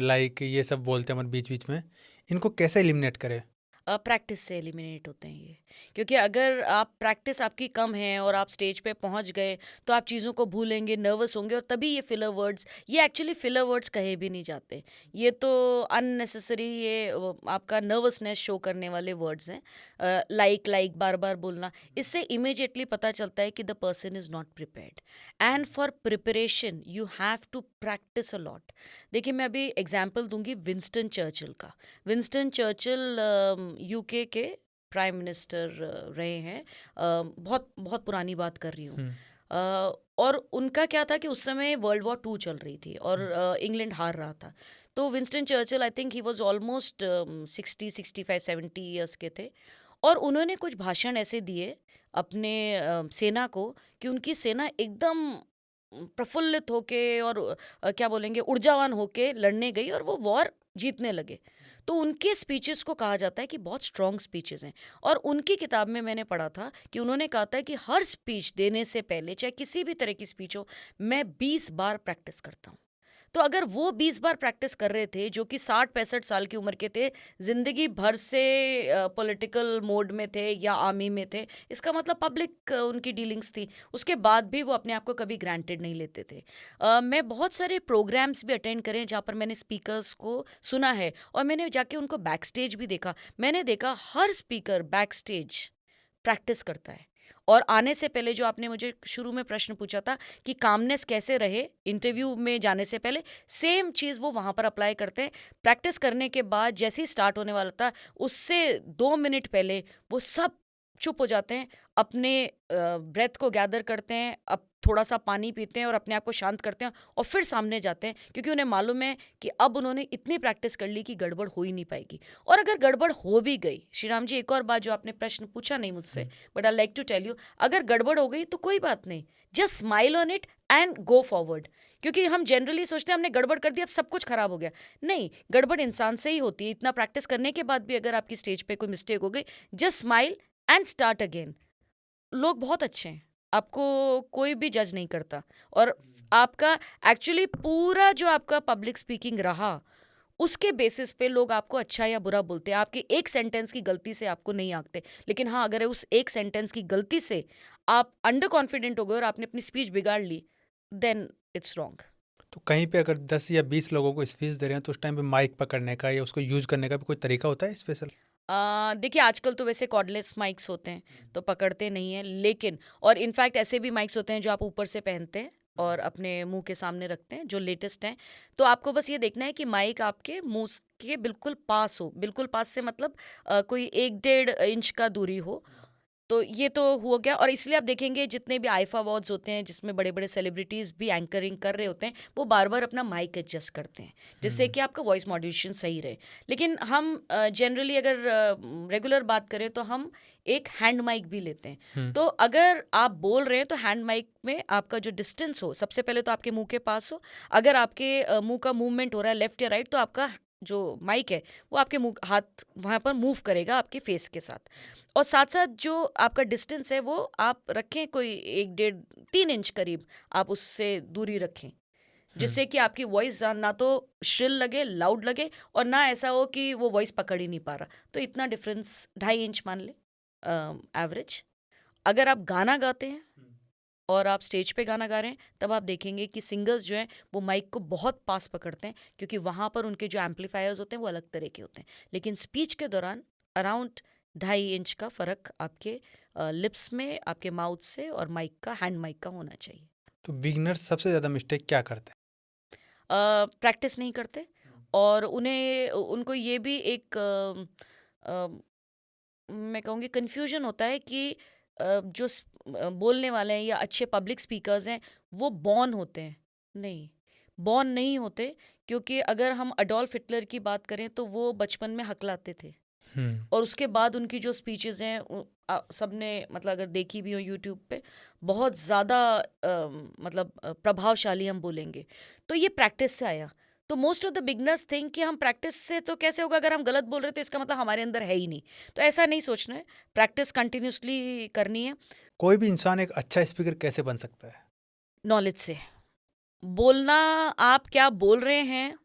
लाइक ये सब बोलते हैं हमारे बीच बीच में, इनको कैसे एलिमिनेट करें?
प्रैक्टिस से एलिमिनेट होते हैं ये, क्योंकि अगर आप प्रैक्टिस आपकी कम है और आप स्टेज पे पहुंच गए, तो आप चीज़ों को भूलेंगे, नर्वस होंगे, और तभी ये फिलर वर्ड्स, ये एक्चुअली फिलर वर्ड्स कहे भी नहीं जाते, ये तो अननेसेसरी, ये आपका नर्वसनेस शो करने वाले वर्ड्स हैं। लाइक बार बार बोलना, इससे इमीडिएटली पता चलता है कि the person is not prepared, and for preparation you have to practise a lot. देखिए, मैं अभी एग्जाम्पल दूंगी विंस्टन चर्चिल का। विंस्टन चर्चिल यूके के प्राइम मिनिस्टर रहे हैं, बहुत बहुत पुरानी बात कर रही हूँ। और उनका क्या था कि उस समय वर्ल्ड वॉर 2 चल रही थी, और इंग्लैंड हार रहा था। तो Winston Churchill, I think he was almost 60, 65, 70 years के थे, और उन्होंने कुछ भाषण ऐसे दिए अपने सेना को, कि उनकी सेना एकदम प्रफुल्लित होके और क्या बोलेंगे, ऊर्जावान होके लड़ने गई, और वो वॉर जीतने लगे। तो उनके स्पीचेस को कहा जाता है कि बहुत स्ट्रॉन्ग स्पीचेस हैं, और उनकी किताब में मैंने पढ़ा था कि उन्होंने कहा था कि हर स्पीच देने से पहले, चाहे किसी भी तरह की स्पीच हो, मैं 20 बार प्रैक्टिस करता हूँ। तो अगर वो 20 बार प्रैक्टिस कर रहे थे, जो कि 60-65 साल की उम्र के थे, जिंदगी भर से पॉलिटिकल मोड में थे या आर्मी में थे, इसका मतलब पब्लिक उनकी डीलिंग्स थी, उसके बाद भी वो अपने आप को कभी ग्रांटेड नहीं लेते थे। मैं बहुत सारे प्रोग्राम्स भी अटेंड करे जहाँ पर मैंने स्पीकर्स को सुना है, और मैंने जाके उनको बैक स्टेज भी देखा। मैंने देखा हर स्पीकर बैक स्टेज प्रैक्टिस करता है। और आने से पहले, जो आपने मुझे शुरू में प्रश्न पूछा था कि कामनेस कैसे रहे इंटरव्यू में जाने से पहले, सेम चीज़ वो वहाँ पर अप्लाई करते हैं। प्रैक्टिस करने के बाद जैसे ही स्टार्ट होने वाला था, उससे 2 मिनट पहले वो सब चुप हो जाते हैं, अपने ब्रेथ को गैदर करते हैं, अब थोड़ा सा पानी पीते हैं और अपने आप को शांत करते हैं, और फिर सामने जाते हैं, क्योंकि उन्हें मालूम है कि अब उन्होंने इतनी प्रैक्टिस कर ली कि गड़बड़ हो ही नहीं पाएगी। और अगर गड़बड़ हो भी गई, श्री राम जी, एक और बात जो आपने प्रश्न पूछा नहीं मुझसे, but I like to tell you, अगर गड़बड़ हो गई तो कोई बात नहीं, just smile on it and go forward. क्योंकि हम जनरली सोचते हैं हमने गड़बड़ कर दी, अब सब कुछ खराब हो गया। नहीं, गड़बड़ इंसान से ही होती है। इतना प्रैक्टिस करने के बाद भी अगर आपकी स्टेज पे कोई मिस्टेक हो गई, just smile and start again. लोग बहुत अच्छे हैं, आपको कोई भी जज नहीं करता। और आपका एक्चुअली पूरा जो आपका पब्लिक स्पीकिंग रहा, उसके बेसिस पे लोग आपको अच्छा या बुरा बोलते हैं। आपके एक सेंटेंस की गलती से आपको नहीं आंकते। लेकिन हाँ, अगर उस एक सेंटेंस की गलती से आप अंडर कॉन्फिडेंट हो गए और आपने अपनी स्पीच बिगाड़ ली, देन इट्स रॉन्ग।
तो कहीं पे अगर 10 या 20 लोगों को स्पीच दे रहे हैं तो उस टाइम पे माइक पकड़ने का या उसको यूज करने का भी कोई तरीका होता है स्पेशल?
देखिए, आजकल तो वैसे कॉर्डलेस माइक्स होते हैं, तो पकड़ते नहीं हैं। लेकिन और इनफैक्ट ऐसे भी माइक्स होते हैं जो आप ऊपर से पहनते हैं और अपने मुंह के सामने रखते हैं, जो लेटेस्ट हैं। तो आपको बस ये देखना है कि माइक आपके मुंह के बिल्कुल पास हो। बिल्कुल पास से मतलब कोई 1-1.5 इंच का दूरी हो। तो ये तो हो गया। और इसलिए आप देखेंगे जितने भी आईफा अवार्ड्स होते हैं, जिसमें बड़े बड़े सेलिब्रिटीज़ भी एंकरिंग कर रहे होते हैं, वो बार बार अपना माइक एडजस्ट करते हैं, जिससे कि आपका वॉइस मॉड्यूलेशन सही रहे। लेकिन हम जनरली अगर रेगुलर बात करें तो हम एक हैंड माइक भी लेते हैं। तो अगर आप बोल रहे हैं तो हैंड माइक में आपका जो डिस्टेंस हो, सबसे पहले तो आपके मुंह के पास हो। अगर आपके मुंह का मूवमेंट हो रहा है लेफ्ट या राइट, तो आपका जो माइक है वो आपके मुंह हाथ वहाँ पर मूव करेगा आपके फेस के साथ। और साथ साथ जो आपका डिस्टेंस है वो आप रखें कोई 1-1.5-3 इंच करीब, आप उससे दूरी रखें, जिससे कि आपकी वॉइस ना तो श्रिल लगे, लाउड लगे, और ना ऐसा हो कि वो वॉइस पकड़ ही नहीं पा रहा। तो इतना डिफरेंस 2.5 इंच मान ले एवरेज। अगर आप गाना गाते हैं और आप स्टेज पे गाना गा रहे हैं, तब आप देखेंगे कि सिंगर्स जो हैं वो माइक को बहुत पास पकड़ते हैं, क्योंकि वहाँ पर उनके जो एम्पलीफायर्स होते हैं वो अलग तरह के होते हैं। लेकिन स्पीच के दौरान अराउंड 2.5 इंच का फ़र्क आपके लिप्स में, आपके माउथ से और माइक का, हैंड माइक का होना चाहिए।
तो बिगिनर्स सबसे ज़्यादा मिस्टेक क्या करते हैं?
प्रैक्टिस नहीं करते, और उनको ये भी एक मैं कहूँगी कन्फ्यूजन होता है कि जो बोलने वाले हैं या अच्छे पब्लिक स्पीकर्स हैं वो बॉर्न होते हैं। नहीं, बॉर्न नहीं होते। क्योंकि अगर हम अडोल्फ हिटलर की बात करें तो वो बचपन में हकलाते थे,
हम्म।
और उसके बाद उनकी जो स्पीचेस हैं सबने मतलब अगर देखी भी हो यूट्यूब पे, बहुत ज़्यादा मतलब प्रभावशाली हम बोलेंगे। तो ये प्रैक्टिस से आया। तो most of the beginners think कि हम प्रैक्टिस से तो कैसे होगा, अगर हम गलत बोल रहे हैं तो इसका मतलब हमारे अंदर है ही नहीं। तो ऐसा नहीं सोचना है, प्रैक्टिस कंटिन्यूसली करनी है।
कोई भी इंसान एक अच्छा स्पीकर कैसे बन सकता है?
नॉलेज से बोलना, आप क्या बोल रहे हैं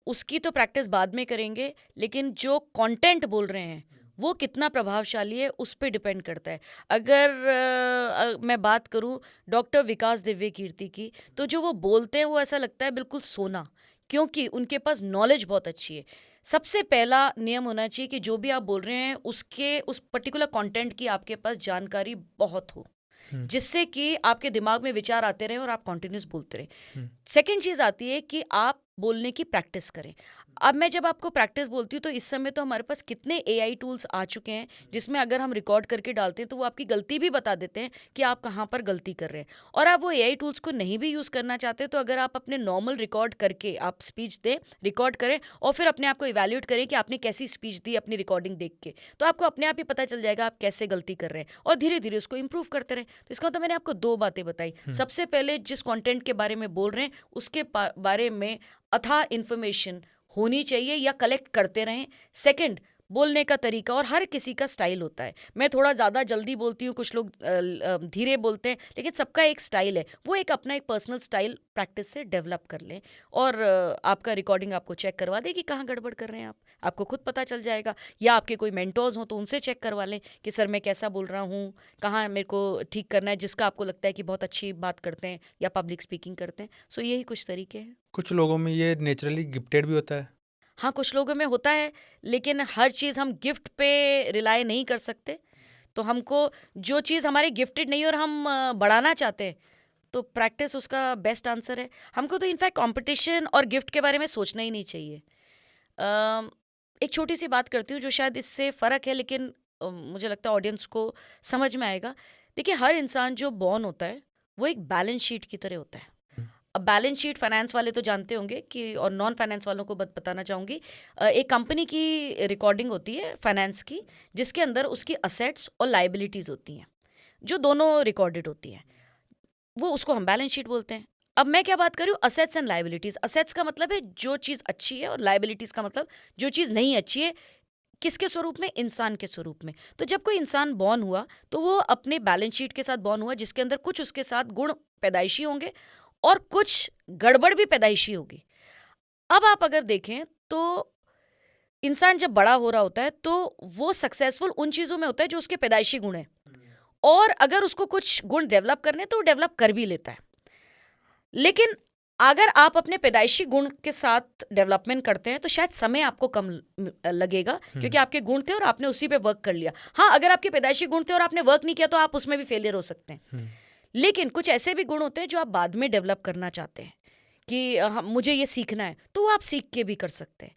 उसकी तो प्रैक्टिस बाद में करेंगे, लेकिन जो कंटेंट बोल रहे हैं वो कितना प्रभावशाली है उस पे डिपेंड करता है। अगर मैं बात करूं डॉक्टर विकास दिव्य कीर्ति की, तो जो वो बोलते हैं वो ऐसा लगता है बिल्कुल सोना, क्योंकि उनके पास नॉलेज बहुत अच्छी है। सबसे पहला नियम होना चाहिए कि जो भी आप बोल रहे हैं उसके उस पर्टिकुलर कंटेंट की आपके पास जानकारी बहुत हो,
हम्म।
जिससे कि आपके दिमाग में विचार आते रहे और आप कॉन्टिन्यूस बोलते रहे।
हम्म।
सेकेंड चीज़ आती है कि आप बोलने की प्रैक्टिस करें। अब मैं जब आपको प्रैक्टिस बोलती हूँ तो इस समय तो हमारे पास कितने एआई टूल्स आ चुके हैं, जिसमें अगर हम रिकॉर्ड करके डालते हैं तो वो आपकी गलती भी बता देते हैं कि आप कहाँ पर गलती कर रहे हैं। और आप वो एआई टूल्स को नहीं भी यूज़ करना चाहते तो अगर आप अपने नॉर्मल रिकॉर्ड करके आप स्पीच दें, रिकॉर्ड करें, और फिर अपने आप को इवैल्यूएट करें कि आपने कैसी स्पीच दी अपनी रिकॉर्डिंग देख के, तो आपको अपने आप ही पता चल जाएगा आप कैसे गलती कर रहे हैं, और धीरे धीरे उसको इंप्रूव करते रहें। तो इसका मतलब मैंने आपको 2 बातें बताई। सबसे पहले जिस कंटेंट के बारे में बोल रहे हैं उसके बारे में अथाह इन्फॉर्मेशन होनी चाहिए या कलेक्ट करते रहें। सेकंड, बोलने का तरीका, और हर किसी का स्टाइल होता है। मैं थोड़ा ज़्यादा जल्दी बोलती हूँ, कुछ लोग धीरे बोलते हैं, लेकिन सबका एक स्टाइल है। वो एक अपना एक पर्सनल स्टाइल प्रैक्टिस से डेवलप कर लें, और आपका रिकॉर्डिंग आपको चेक करवा दे कि कहाँ गड़बड़ कर रहे हैं आप, आपको खुद पता चल जाएगा। या आपके कोई मेंटोर्स हों तो उनसे चेक करवा लें कि सर मैं कैसा बोल रहा हूँ, कहाँ मेरे को ठीक करना है, जिसका आपको लगता है कि बहुत अच्छी बात करते हैं या पब्लिक स्पीकिंग करते हैं। सो यही कुछ तरीके हैं।
कुछ लोगों में ये नेचुरली गिफ्टेड भी होता है।
हाँ, कुछ लोगों में होता है, लेकिन हर चीज़ हम गिफ्ट पे रिलाय नहीं कर सकते। तो हमको जो चीज़ हमारे गिफ्टेड नहीं और हम बढ़ाना चाहते हैं, तो प्रैक्टिस उसका बेस्ट आंसर है। हमको तो इनफैक्ट कंपटीशन और गिफ्ट के बारे में सोचना ही नहीं चाहिए। एक छोटी सी बात करती हूँ जो शायद इससे फ़र्क है, लेकिन मुझे लगता है ऑडियंस को समझ में आएगा। देखिए, हर इंसान जो बॉर्न होता है वो एक बैलेंस शीट की तरह होता है। अब बैलेंस शीट फाइनेंस वाले तो जानते होंगे कि, और नॉन फाइनेंस वालों को बताना चाहूँगी। एक कंपनी की रिकॉर्डिंग होती है फाइनेंस की, जिसके अंदर उसकी असेट्स और लाइबिलिटीज़ होती हैं, जो दोनों रिकॉर्डेड होती हैं। वो उसको हम बैलेंस शीट बोलते हैं। अब मैं क्या बात कर रही हूँ, असेट्स एंड लाइबिलिटीज। असेट्स का मतलब है जो चीज़ अच्छी है, और लाइबिलिटीज का मतलब जो चीज़ नहीं अच्छी है। किसके स्वरूप में? इंसान के स्वरूप में। तो जब कोई इंसान बॉर्न हुआ तो वो अपने बैलेंस शीट के साथ बॉर्न हुआ, जिसके अंदर कुछ उसके साथ गुण पैदाइशी होंगे और कुछ गड़बड़ भी पैदाइशी होगी। अब आप अगर देखें तो इंसान जब बड़ा हो रहा होता है तो वो सक्सेसफुल उन चीज़ों में होता है जो उसके पैदाइशी गुण हैं, और अगर उसको कुछ गुण डेवलप करने तो वो डेवलप कर भी लेता है। लेकिन अगर आप अपने पैदाइशी गुण के साथ डेवलपमेंट करते हैं तो शायद समय आपको कम लगेगा, क्योंकि आपके गुण थे और आपने उसी पे वर्क कर लिया। हाँ, अगर आपके पैदाइशी गुण थे और आपने वर्क नहीं किया तो आप उसमें भी फेलियर हो सकते हैं। लेकिन कुछ ऐसे भी गुण होते हैं जो आप बाद में डेवलप करना चाहते हैं कि मुझे ये सीखना है, तो वो आप सीख के भी कर सकते हैं।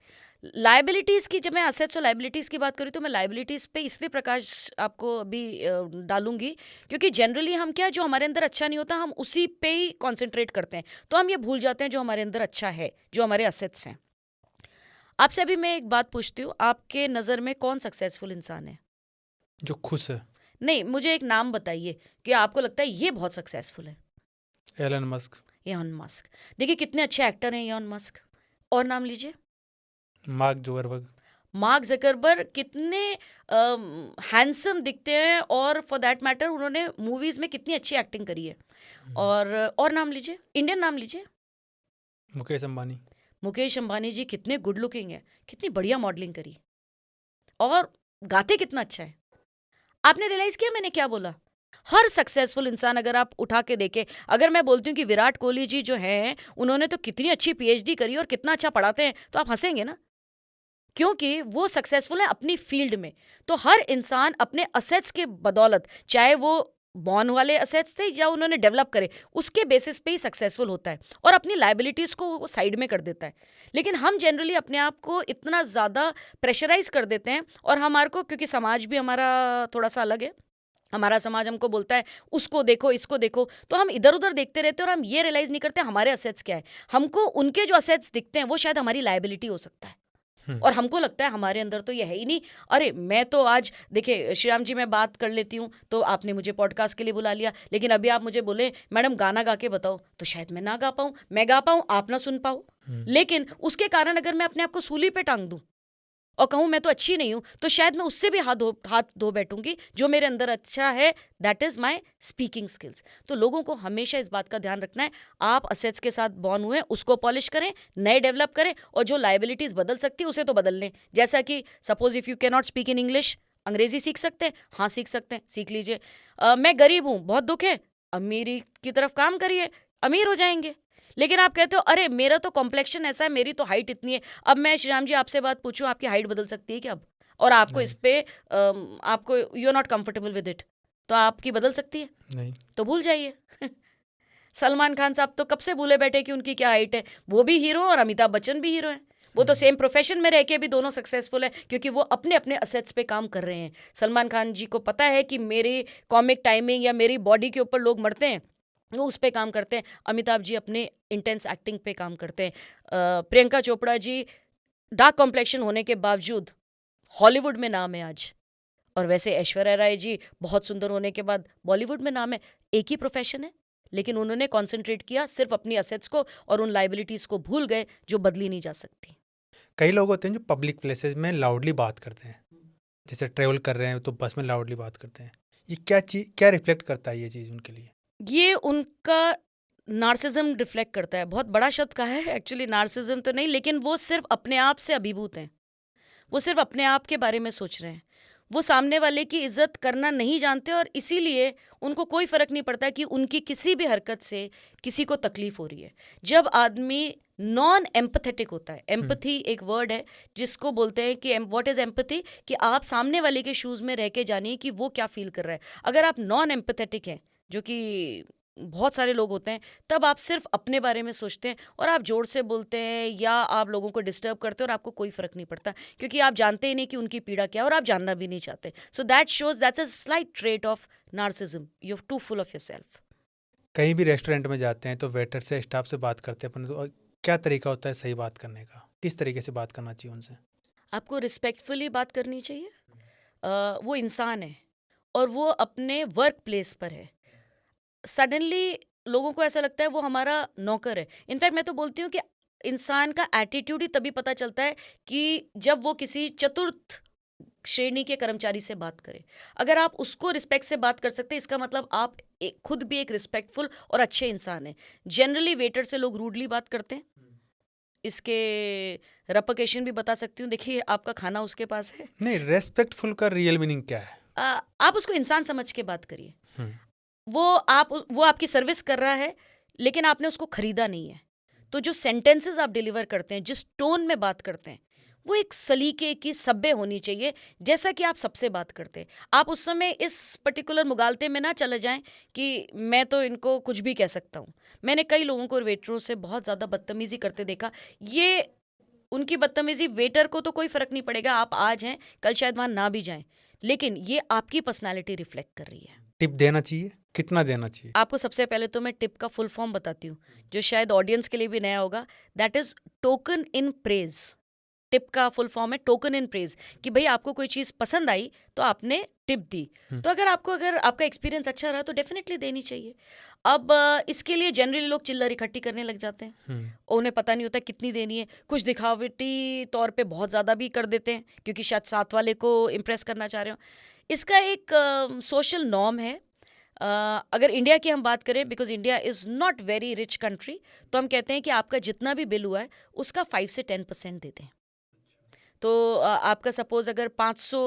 लाइबिलिटीज़ की, जब मैं असेट्स और लाइबिलिटीज़ की बात करूँ तो मैं लाइबिलिटीज़ पे इसलिए प्रकाश आपको अभी डालूंगी, क्योंकि जनरली हम क्या, जो हमारे अंदर अच्छा नहीं होता हम उसी पे ही कॉन्सेंट्रेट करते हैं, तो हम ये भूल जाते हैं जो हमारे अंदर अच्छा है, जो हमारे असेट्स हैं। आपसे अभी मैं एक बात पूछती हूँ, आपके नज़र में कौन सक्सेसफुल इंसान है?
जो खुश है।
नहीं, मुझे एक नाम बताइए कि आपको लगता है ये बहुत सक्सेसफुल है।
Elon Musk.
Elon Musk. देखिए कितने अच्छे एक्टर हैं एलन मस्क। और नाम लीजिए।
Mark Zuckerberg.
मार्क जकरबर्ग कितने हैंडसम दिखते हैं, और फॉर दैट मैटर उन्होंने मूवीज में कितनी अच्छी एक्टिंग करी है। और नाम लीजिए, इंडियन नाम लीजिए।
मुकेश अंबानी।
मुकेश अंबानी जी कितने गुड लुकिंग है, कितनी बढ़िया मॉडलिंग करी, और गाते कितना अच्छा है। आपने रियलाइज किया मैंने क्या बोला? हर सक्सेसफुल इंसान अगर आप उठा के देखें, अगर मैं बोलती हूँ कि विराट कोहली जी जो हैं उन्होंने तो कितनी अच्छी पीएचडी करी और कितना अच्छा पढ़ाते हैं, तो आप हंसेंगे ना, क्योंकि वो सक्सेसफुल है अपनी फील्ड में। तो हर इंसान अपने असेट्स के बदौलत, चाहे वो बॉर्न वाले असेट्स थे या उन्होंने डेवलप करे, उसके बेसिस पे ही सक्सेसफुल होता है, और अपनी लाइबिलिटीज़ को वो साइड में कर देता है। लेकिन हम जनरली अपने आप को इतना ज़्यादा प्रेशराइज कर देते हैं, और हमारे को, क्योंकि समाज भी हमारा थोड़ा सा अलग है, हमारा समाज हमको बोलता है उसको देखो इसको देखो, तो हम इधर उधर देखते रहते हैं और हम ये रियलाइज़ नहीं करते हमारे असेट्स क्या है। हमको उनके जो असेट्स दिखते हैं वो शायद हमारी लाइबिलिटी हो सकता है, और हमको लगता है हमारे अंदर तो ये है ही नहीं। अरे मैं तो आज, देखिए श्रीराम जी, मैं बात कर लेती हूँ तो आपने मुझे पॉडकास्ट के लिए बुला लिया, लेकिन अभी आप मुझे बोले मैडम गाना गा के बताओ, तो शायद मैं ना गा पाऊँ, मैं गा पाऊँ आप ना सुन पाओ। लेकिन उसके कारण अगर मैं अपने आप को सूली पे टांग दूँ और कहूँ मैं तो अच्छी नहीं हूँ, तो शायद मैं उससे भी हाथ धो बैठूंगी। जो मेरे अंदर अच्छा है, that is my speaking skills. तो लोगों को हमेशा इस बात का ध्यान रखना है, आप असेट्स के साथ बॉर्न हुए उसको पॉलिश करें, नए डेवलप करें, और जो लाइबिलिटीज़ बदल सकती है उसे तो बदल लें। जैसा कि suppose if you can not speak in English, अंग्रेजी सीख सकते हैं, हाँ सीख सकते हैं, सीख लीजिए। मैं गरीब हूँ, बहुत दुख है, अमीरी की तरफ काम करिए, अमीर हो जाएंगे। लेकिन आप कहते हो अरे मेरा तो कॉम्प्लेक्शन ऐसा है, मेरी तो हाइट इतनी है। अब मैं श्रीराम जी आपसे बात पूछूं, आपकी हाइट बदल सकती है क्या अब? और आपको इस पे आपको you are not comfortable with it, तो आपकी बदल सकती है?
नहीं।
तो भूल जाइए। सलमान खान साहब तो कब से भूले बैठे कि उनकी क्या हाइट है, वो भी हीरो और अमिताभ बच्चन भी हीरो हैं। वो तो सेम प्रोफेशन में रह के भी दोनों सक्सेसफुल है, क्योंकि वो अपने अपने असेट्स पे काम कर रहे हैं। सलमान खान जी को पता है कि मेरी कॉमिक टाइमिंग या मेरी बॉडी के ऊपर लोग मरते हैं, वो उस पे काम करते हैं। अमिताभ जी अपने इंटेंस एक्टिंग पे काम करते हैं। प्रियंका चोपड़ा जी डार्क कॉम्प्लेक्शन होने के बावजूद हॉलीवुड में नाम है आज, और वैसे ऐश्वर्या राय जी बहुत सुंदर होने के बाद बॉलीवुड में नाम है। एक ही प्रोफेशन है, लेकिन उन्होंने कॉन्सेंट्रेट किया सिर्फ अपनी असेट्स को, और उन लाइबिलिटीज़ को भूल गए जो बदली नहीं जा सकती।
कई लोग होते हैं जो पब्लिक प्लेसेस में लाउडली बात करते हैं, जैसे ट्रेवल कर रहे हैं तो बस में लाउडली बात करते हैं। ये क्या रिफ्लेक्ट करता है ये चीज़ उनके लिए?
ये उनका नार्सिज्म रिफ्लेक्ट करता है। बहुत बड़ा शब्द कहा है एक्चुअली, नार्सिज्म तो नहीं, लेकिन वो सिर्फ अपने आप से अभिभूत हैं। वो सिर्फ अपने आप के बारे में सोच रहे हैं, वो सामने वाले की इज्जत करना नहीं जानते, और इसीलिए उनको कोई फर्क नहीं पड़ता कि उनकी किसी भी हरकत से किसी को तकलीफ हो रही है। जब आदमी नॉन एम्पथेटिक होता है, एम्पथी एक वर्ड है जिसको बोलते हैं कि व्हाट इज एम्पथी, कि आप सामने वाले के शूज में रह के जानिए कि वो क्या फील कर रहा है। अगर आप नॉन एम्पथेटिक हैं, जो कि बहुत सारे लोग होते हैं, तब आप सिर्फ अपने बारे में सोचते हैं और आप जोर से बोलते हैं या आप लोगों को डिस्टर्ब करते हैं, और आपको कोई फर्क नहीं पड़ता, क्योंकि आप जानते ही नहीं कि उनकी पीड़ा क्या है, और आप जानना भी नहीं चाहते। So that shows that's a slight trait of narcissism, you are too full of yourself.
कहीं भी रेस्टोरेंट में जाते हैं तो वेटर से, स्टाफ से बात करते हैं अपन, तो क्या तरीका होता है सही बात करने का? किस तरीके से बात करना चाहिए उनसे?
आपको रिस्पेक्टफुली बात करनी चाहिए। वो इंसान है और वो अपने वर्क प्लेस पर है। सडनली लोगों को ऐसा लगता है वो हमारा नौकर है। इनफैक्ट मैं तो बोलती हूँ कि इंसान का एटीट्यूड ही तभी पता चलता है कि जब वो किसी चतुर्थ श्रेणी के कर्मचारी से बात करे। अगर आप उसको रिस्पेक्ट से बात कर सकते हैं, इसका मतलब आप खुद भी एक रिस्पेक्टफुल और अच्छे इंसान हैं। जनरली वेटर से लोग रूडली बात करते हैं। इसके रेपकेशन भी बता सकती हूँ, देखिए आपका खाना उसके पास है,
नहीं, रेस्पेक्टफुल का रियल मीनिंग क्या है?
आप उसको इंसान समझ के बात करिए।
हम्म,
वो आपकी सर्विस कर रहा है, लेकिन आपने उसको खरीदा नहीं है। तो जो सेंटेंसेस आप डिलीवर करते हैं, जिस टोन में बात करते हैं, वो एक सलीके की, सभ्य होनी चाहिए, जैसा कि आप सबसे बात करते हैं। आप उस समय इस पर्टिकुलर मुगालते में ना चले जाएं कि मैं तो इनको कुछ भी कह सकता हूँ। मैंने कई लोगों को वेटरों से बहुत ज़्यादा बदतमीजी करते देखा। ये उनकी बदतमीजी, वेटर को तो कोई फ़र्क नहीं पड़ेगा, आप आज हैं, कल शायद वहाँ ना भी जाएं, लेकिन ये आपकी पर्सनैलिटी रिफ्लेक्ट कर रही है।
टिप देना चाहिए? कितना देना चाहिए?
आपको सबसे पहले तो मैं टिप का फुल फॉर्म बताती हूँ, जो शायद ऑडियंस के लिए भी नया होगा। That is token in praise. Tip का फुल फॉर्म है टोकन इन प्रेज, कि भाई आपको कोई चीज़ पसंद आई तो आपने टिप दी। तो अगर आपका एक्सपीरियंस अच्छा रहा तो डेफिनेटली देनी चाहिए। अब इसके लिए जनरली लोग चिल्लर इकट्ठी करने लग जाते हैं, और उन्हें पता नहीं होता कितनी देनी है। कुछ दिखावटी तौर पे बहुत ज़्यादा भी कर देते हैं, क्योंकि शायद साथ वाले को इम्प्रेस करना चाह रहे हो। इसका एक सोशल नॉर्म है। अगर इंडिया की हम बात करें, because India is not very rich country, तो हम कहते हैं कि आपका जितना भी बिल हुआ है उसका 5 से 10% दे दें। तो आपका सपोज अगर 500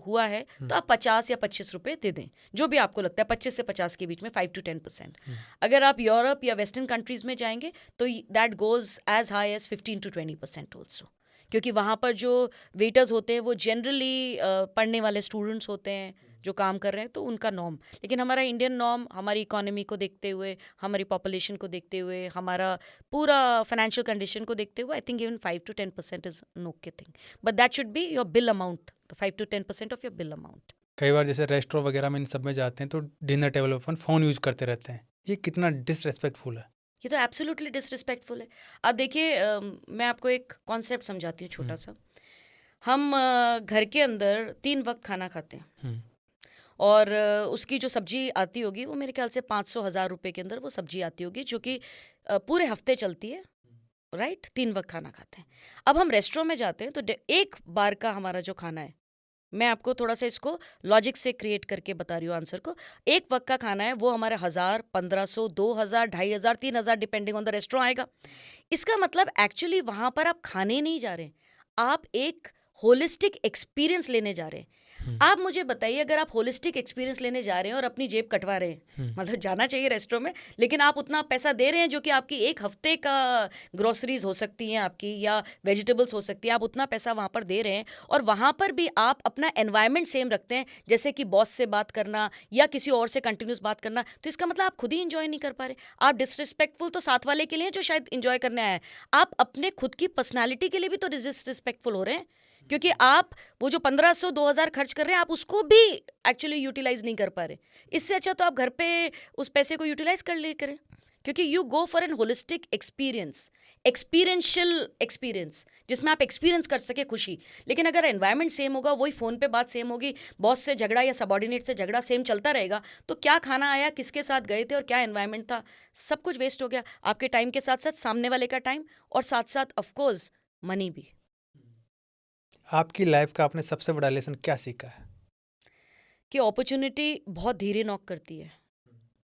हुआ है तो आप 50 या 25 रुपये दे दें, जो भी आपको लगता है, 25 से 50 के बीच में, 5 to 10%। अगर आप यूरोप या वेस्टर्न कंट्रीज़ में जाएंगे तो that goes as high as 15 to 20% also, क्योंकि वहाँ पर जो वेटर्स होते हैं वो जनरली पढ़ने वाले स्टूडेंट्स होते हैं जो काम कर रहे हैं, तो उनका नॉर्म। लेकिन हमारा इंडियन नॉर्म हमारी इकोनॉमी को देखते हुए, हमारी पॉपुलेशन को देखते हुए, हमारा पूरा फाइनेंशियल कंडीशन को देखते हुए, I think even 5 to 10% is no के thing, but that should be your bill amount, 5 to 10% of your bill amount.
कई बार जैसे रेस्टोरेंट वगैरह में इन सब में जाते हैं तो डिनर टेबल पर अपन फ़ोन यूज़ करते रहते हैं, ये कितना डिसरेस्पेक्टफुल है?
ये तो एब्सोल्युटली डिसरिस्पेक्टफुल है। अब देखिए, मैं आपको एक कॉन्सेप्ट समझाती हूँ छोटा सा। हम घर के अंदर 3 वक्त खाना खाते हैं, और उसकी जो सब्जी आती होगी वो मेरे ख्याल से 500-1000 रुपए के अंदर वो सब्जी आती होगी, जो कि पूरे हफ्ते चलती है, राइट? 3 वक्त खाना खाते हैं। अब हम रेस्टोरेंट में जाते हैं तो एक बार का हमारा जो खाना है, मैं आपको थोड़ा सा इसको लॉजिक से क्रिएट करके बता रही हूँ आंसर को। एक वक्त का खाना है वो हमारे 1000, 1500, 2000, 2500, 3000 डिपेंडिंग ऑन द रेस्टोरेंट आएगा। इसका मतलब एक्चुअली वहाँ पर आप खाने नहीं जा रहे हैं, आप एक होलिस्टिक एक्सपीरियंस लेने जा रहे हैं। आप मुझे बताइए, अगर आप होलिस्टिक एक्सपीरियंस लेने जा रहे हैं और अपनी जेब कटवा रहे हैं, मतलब जाना चाहिए रेस्टोरेंट में, लेकिन आप उतना पैसा दे रहे हैं जो कि आपकी एक हफ्ते का ग्रोसरीज हो सकती हैं आपकी, या वेजिटेबल्स हो सकती है, आप उतना पैसा वहाँ पर दे रहे हैं, और वहाँ पर भी आप अपना एनवायरनमेंट सेम रखते हैं, जैसे कि बॉस से बात करना या किसी और से कंटिन्यूस बात करना, तो इसका मतलब आप खुद ही इंजॉय नहीं कर पा रहे। आप डिसरिस्पेक्टफुल तो साथ वाले के लिए जो शायद इंजॉय करने आया है, आप अपने खुद की पर्सनैलिटी के लिए भी तो डिसरिस्पेक्टफुल हो रहे हैं, क्योंकि आप वो जो 1500-2000 खर्च कर रहे हैं, आप उसको भी एक्चुअली यूटिलाइज नहीं कर पा रहे। इससे अच्छा तो आप घर पे उस पैसे को यूटिलाइज कर ले करें, क्योंकि you go for an holistic experience, experiential experience, जिसमें आप एक्सपीरियंस कर सके खुशी। लेकिन अगर एनवायरनमेंट सेम होगा, वही फ़ोन पे बात सेम होगी, बॉस से झगड़ा या सबॉर्डिनेट से झगड़ा सेम चलता रहेगा, तो क्या खाना आया, किसके साथ गए थे और क्या एनवायरनमेंट था, सब कुछ वेस्ट हो गया। आपके टाइम के साथ साथ सामने वाले का टाइम, और साथ साथ ऑफकोर्स मनी भी।
आपकी लाइफ का आपने सबसे बड़ा लेसन क्या सीखा है?
कि अपॉर्चुनिटी बहुत धीरे नॉक करती है।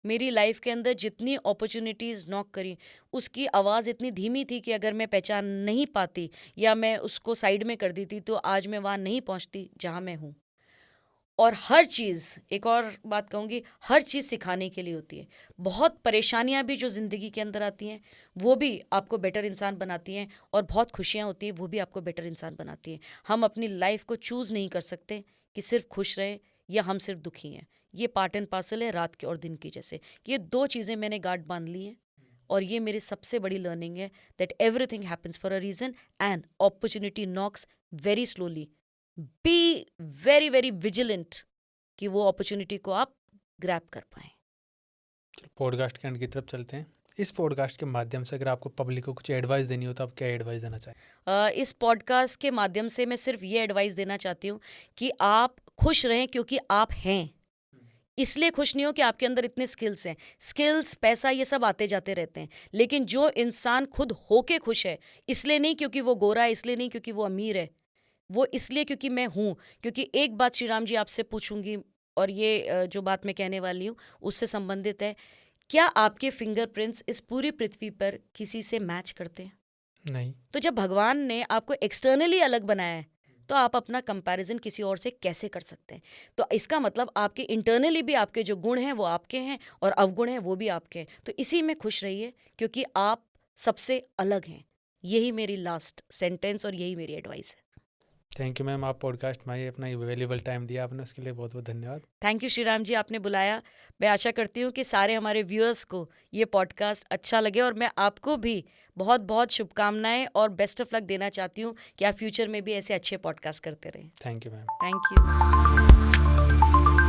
मेरी लाइफ के अंदर जितनी अपॉर्चुनिटीज़ नॉक करी, उसकी आवाज़ इतनी धीमी थी कि अगर मैं पहचान नहीं पाती या मैं उसको साइड में कर देती तो आज मैं वहाँ नहीं पहुँचती जहाँ मैं हूँ। और हर चीज़, एक और बात कहूँगी, हर चीज़ सिखाने के लिए होती है। बहुत परेशानियाँ भी जो ज़िंदगी के अंदर आती हैं वो भी आपको बेटर इंसान बनाती हैं, और बहुत खुशियाँ होती हैं वो भी आपको बेटर इंसान बनाती हैं। हम अपनी लाइफ को चूज़ नहीं कर सकते कि सिर्फ खुश रहे या हम सिर्फ दुखी हैं। ये पार्ट एंड पार्सल है रात के और दिन की जैसे। ये 2 चीज़ें मैंने गांठ बांध ली हैं, और ये मेरी सबसे बड़ी लर्निंग है, that everything happens for a reason and opportunity knocks very slowly. Be very very vigilant कि वो अपॉर्चुनिटी को आप ग्रैब कर पाएँ।
पॉडकास्ट के एंड की तरफ चलते हैं। इस पॉडकास्ट के माध्यम से अगर आपको पब्लिक को कुछ एडवाइस देनी हो तो आप क्या एडवाइस देना चाहें?
इस पॉडकास्ट के माध्यम से मैं सिर्फ ये एडवाइस देना चाहती हूँ कि आप खुश रहें, क्योंकि आप हैं। इसलिए खुश नहीं हो कि आपके अंदर इतने स्किल्स हैं। स्किल्स, पैसा, ये सब आते जाते रहते हैं, लेकिन जो इंसान खुद होके खुश है, इसलिए नहीं क्योंकि वो गोरा है, इसलिए नहीं क्योंकि वो अमीर है, वो इसलिए क्योंकि मैं हूँ। क्योंकि एक बात श्री राम जी आपसे पूछूंगी, और ये जो बात मैं कहने वाली हूँ उससे संबंधित है। क्या आपके फिंगरप्रिंट्स इस पूरी पृथ्वी पर किसी से मैच करते हैं?
नहीं।
तो जब भगवान ने आपको एक्सटर्नली अलग बनाया है, तो आप अपना कंपैरिजन किसी और से कैसे कर सकते हैं? तो इसका मतलब आपके इंटरनली भी आपके जो गुण हैं वो आपके हैं, और अवगुण हैं वो भी आपके हैं। तो इसी में खुश रहिए, क्योंकि आप सबसे अलग हैं। यही मेरी लास्ट सेंटेंस और यही मेरी एडवाइस है।
थैंक यू मैम, आप पॉडकास्ट में अपना वैल्यूबल टाइम दिया आपने, उसके लिए बहुत बहुत धन्यवाद।
थैंक यू श्री राम जी, आपने बुलाया। मैं आशा करती हूँ कि सारे हमारे व्यूअर्स को ये पॉडकास्ट अच्छा लगे, और मैं आपको भी बहुत बहुत शुभकामनाएं और बेस्ट ऑफ लक देना चाहती हूँ कि आप फ्यूचर में भी ऐसे अच्छे पॉडकास्ट करते रहें।
Thank you ma'am.
Thank you.